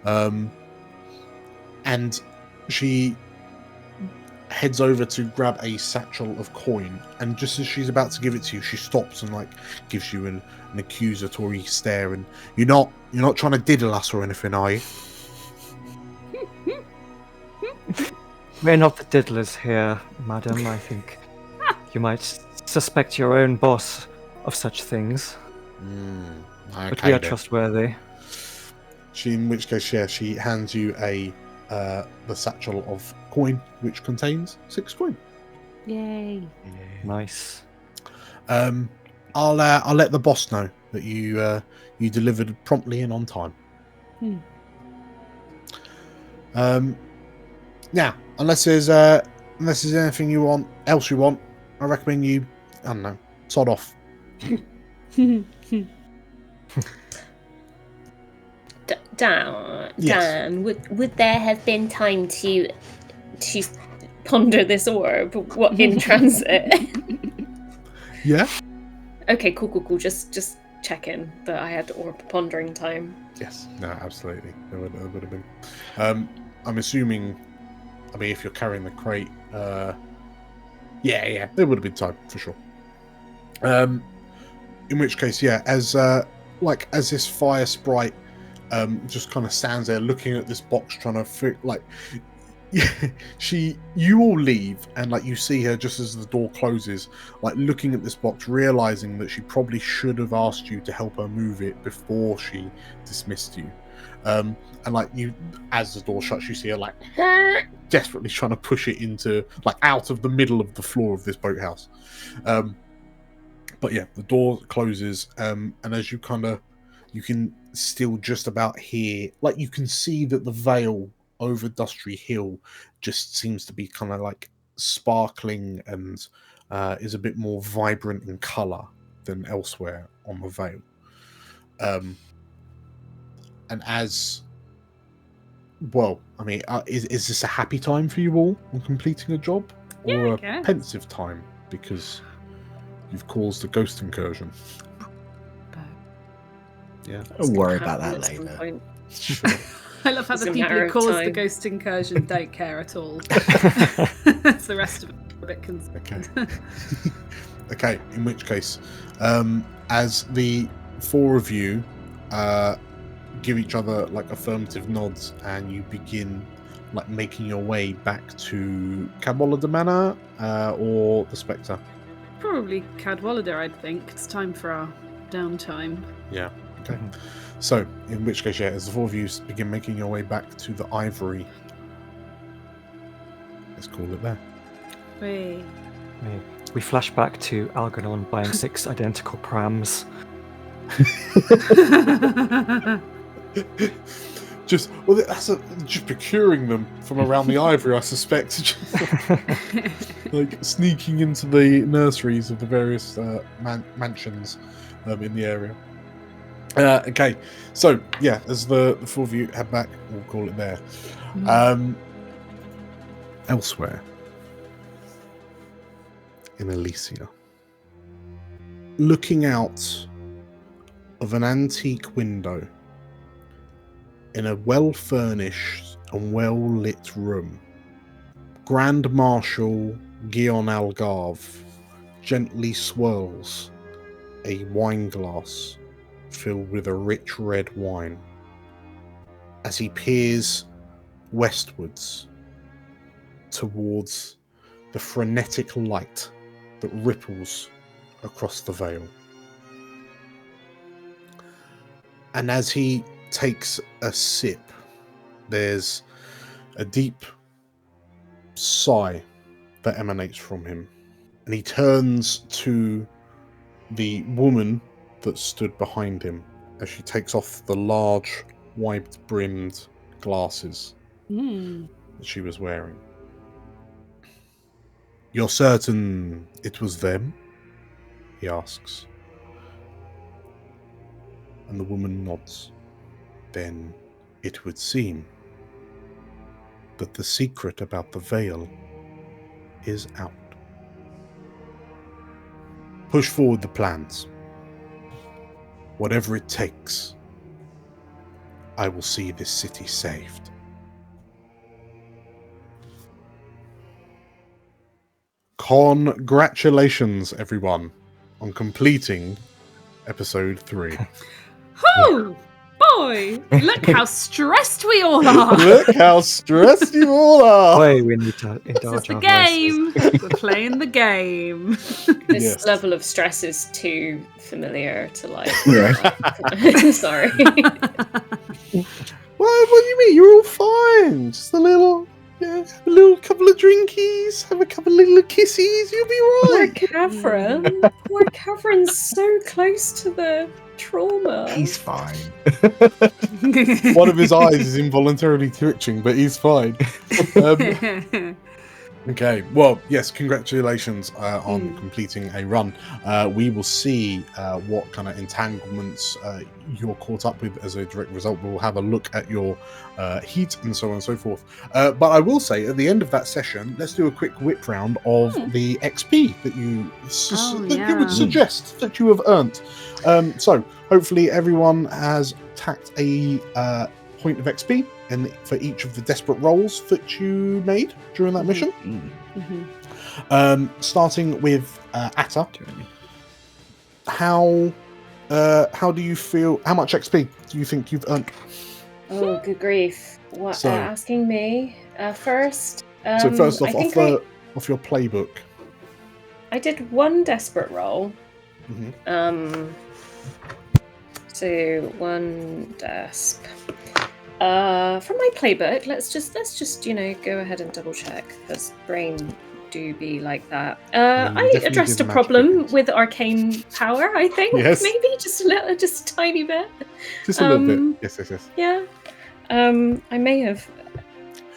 and she heads over to grab a satchel of coin, and just as she's about to give it to you, she stops and gives you an accusatory stare. And you're not trying to diddle us or anything, are you? We're not the diddlers here, madam. I think you might suspect your own boss of such things. Okay, but we are then. trustworthy. In which case, she hands you the satchel of coin, which contains 6 coin. Yay! Nice. I'll let the boss know that you delivered promptly and on time. Now, unless there's anything else you want, I recommend you, I don't know, sod off. Dan, Yes. would there have been time to ponder this orb in transit? Yeah? Okay, cool. Just checking that I had orb pondering time. Yes. No, absolutely. There would have been. I'm assuming, if you're carrying the crate, yeah, there would have been time for sure. In which case, yeah, as this fire sprite just kind of stands there looking at this box, trying to you all leave, and you see her just as the door closes, looking at this box, realizing that she probably should have asked you to help her move it before she dismissed you. And you, as the door shuts, you see her desperately trying to push it into out of the middle of the floor of this boathouse. But yeah, the door closes, and as you can still just about hear, you can see that the veil over Dustry Hill just seems to be kind of sparkling and is a bit more vibrant in colour than elsewhere on the veil. And as well, is this a happy time for you all on completing a job, or a pensive time because you've caused a ghost incursion? Yeah, Don't worry about that later. Sure. I love how the people who caused the ghost incursion don't care at all. It's the rest of it a bit concerned. Okay, in which case, as the four of you give each other affirmative nods, and you begin making your way back to Cadwallader Manor or the Spectre. Probably Cadwallader, I'd think. It's time for our downtime. Yeah. Okay. So, in which case, yeah, as the four of you begin making your way back to the Ivory, let's call it there. Hey. We flash back to Algernon buying 6 identical prams. Just procuring them from around the Ivory, I suspect. Sneaking into the nurseries of the various mansions in the area. Okay, so yeah, as the four of you head back, we'll call it there. Elsewhere in Elysia, looking out of an antique window in a well-furnished and well-lit room, Grand Marshal Guion Algarve gently swirls a wine glass filled with a rich red wine as he peers westwards towards the frenetic light that ripples across the veil. And as he takes a sip, there's a deep sigh that emanates from him, and he turns to the woman that stood behind him as she takes off the large wide-brimmed glasses that she was wearing. "You're certain it was them?" he asks. And the woman nods. "Then it would seem that the secret about the veil is out. Push forward the plans. Whatever it takes, I will see this city saved." Congratulations, everyone, on completing episode 3. Oh, boy! Look how stressed we all are! Look how stressed you all are! Boy, we need to This is indulge the our game! We're playing the game. This Yes. level of stress is too familiar to Yeah. Sorry. What do you mean? You're all fine. Just a little Yeah, have a little couple of drinkies, have a couple of little kissies, you'll be Poor right. Catherine. Poor Catherine's so close to the trauma. He's fine. One of his eyes is involuntarily twitching, but he's fine. Okay, well, yes, congratulations on completing a run. We will see what kind of entanglements you're caught up with as a direct result. We'll have a look at your heat and so on and so forth. But I will say, at the end of that session, let's do a quick whip round of the XP that you you would suggest that you have earned. So, hopefully everyone has tacked a point of XP for each of the desperate rolls that you made during that mission. Starting with Atta, how do you feel? How much XP do you think you've earned? Oh, good grief! What So- asking me first? So first off, I think off your playbook. I did one desperate roll. Mhm. So one desp. From my playbook, let's just go ahead and double check, because brain do be like that. mean, you I definitely addressed did a magic problem items. with arcane power. I think Yes. maybe just a tiny bit. Just a little bit. Yes. Yeah. I may have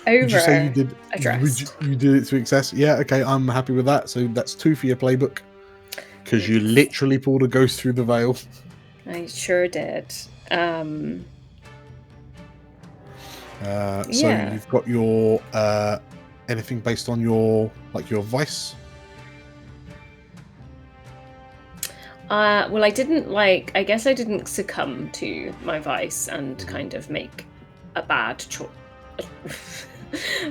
over. Would you say you did? addressed. You did it to excess? Yeah. Okay, I'm happy with that. So that's 2 for your playbook, because you literally pulled a ghost through the veil. I sure did. So you've got your anything based on your vice. Well, I guess I didn't succumb to my vice and kind of make a bad choice.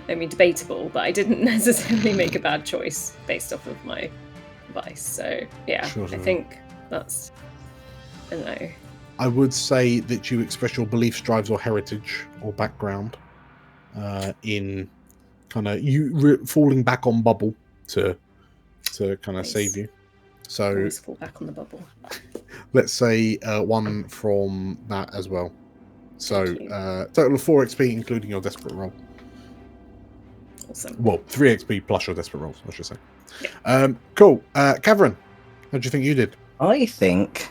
I mean, debatable, but I didn't necessarily make a bad choice based off of my vice. So, yeah, Sure. I think that's a no. I would say that you express your beliefs, drives, or heritage or background in kind of falling back on bubble to kind of Nice. save you. So Always fall back on the bubble. let's say 1 from that as well. So Thank you. total of 4 XP, including your desperate roll. Awesome. Well, 3 XP plus your desperate rolls, I should say. Yeah. Cool. Cavern, how do you think you did? I think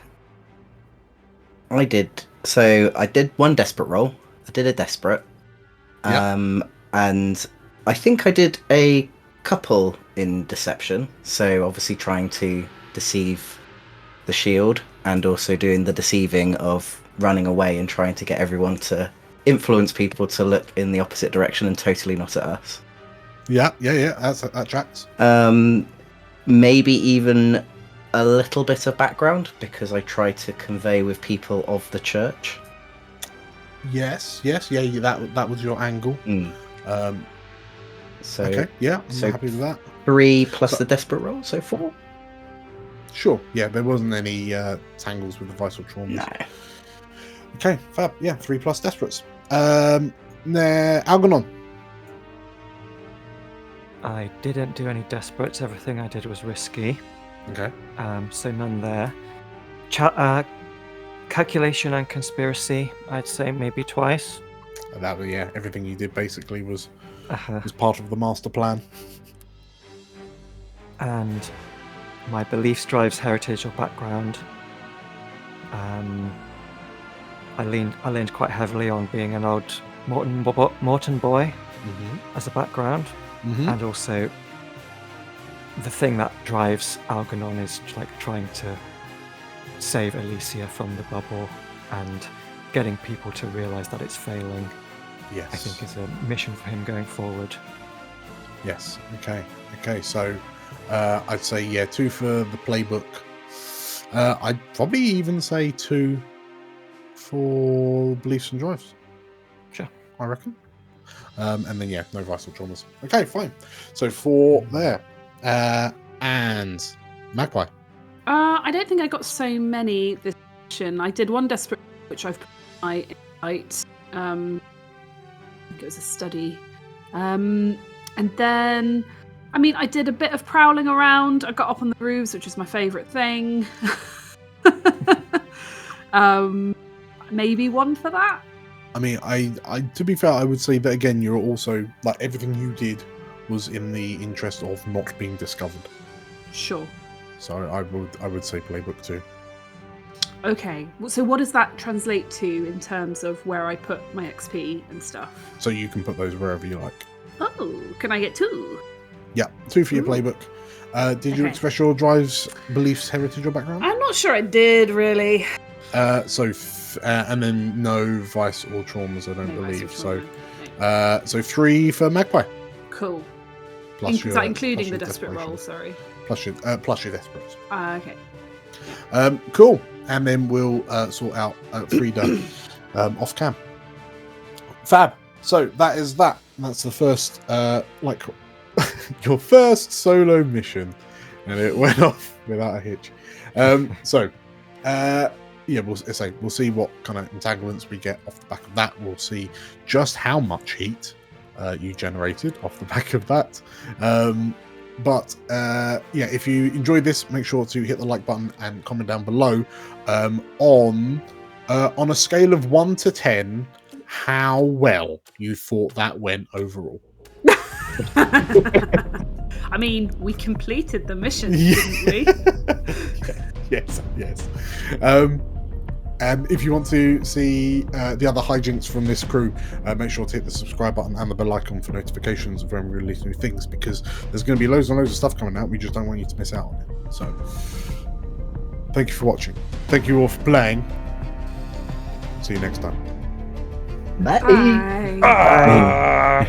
I did. So I did 1 desperate roll. I did a desperate. Yeah. And I think I did a couple in deception. So obviously trying to deceive the shield, and also doing the deceiving of running away and trying to get everyone to influence people to look in the opposite direction and totally not at us. Yeah. That tracks. Maybe even a little bit of background, because I try to convey with people of the church. Yes. Yeah. That was your angle. So Okay. Yeah. I'm so- happy with that. 3 plus the desperate roll, so 4. Sure. Yeah. There wasn't any tangles with the vital traumas. No. Okay. Fab. Yeah. 3 plus desperates. Algernon. I didn't do any desperates. Everything I did was risky. Okay. So none there. Calculation and conspiracy, I'd say maybe twice. Everything you did basically was Uh-huh. part of the master plan. And my beliefs, drives, heritage, or background. I leaned quite heavily on being an old Morton boy as a background, and also the thing that drives Algernon is like trying to save Elysia from the bubble and getting people to realise that it's failing. Yes. I think is a mission for him going forward. Yes. Okay. So I'd say 2 for the playbook. I'd probably even say 2 for beliefs and drives. Sure. I reckon. And then no vital traumas. Okay, fine. So 4 there. And Magpie. I don't think I got so many this mission. I did 1 desperate, which I've put my invite. I think it was a study. And then, I did a bit of prowling around. I got up on the roofs, which is my favourite thing. Maybe 1 for that. I mean, I to be fair, I would say that again. You're also like everything you did was in the interest of not being discovered. Sure. So I would say playbook 2. Okay. So what does that translate to in terms of where I put my XP and stuff? So you can put those wherever you like. Oh, can I get 2? Yeah, 2 for your Ooh. playbook. Did you Okay. express your drives, beliefs, heritage, or background? I'm not sure I did really. And then no vice or traumas, I don't No, that's believe. a So, trauma. so 3 for Magpie. Cool. Plus Is your, that including plus the your desperate desperation. roll? Sorry. Plus your desperate. Okay. Cool. And then we'll sort out Frida off cam. Fab. So that is that. That's the first, your first solo mission, and it went off without a hitch. Yeah, we'll see what kind of entanglements we get off the back of that. We'll see just how much heat you generated off the back of that. But if you enjoyed this, make sure to hit the like button and comment down below on a scale of 1 to 10 how well you thought that went overall. I mean, we completed the mission, didn't we? Yes. And if you want to see the other hijinks from this crew, make sure to hit the subscribe button and the bell icon for notifications of when we release new things, because there's going to be loads and loads of stuff coming out. We just don't want you to miss out on it. So, thank you for watching. Thank you all for playing. See you next time. Bye. Bye. Ah!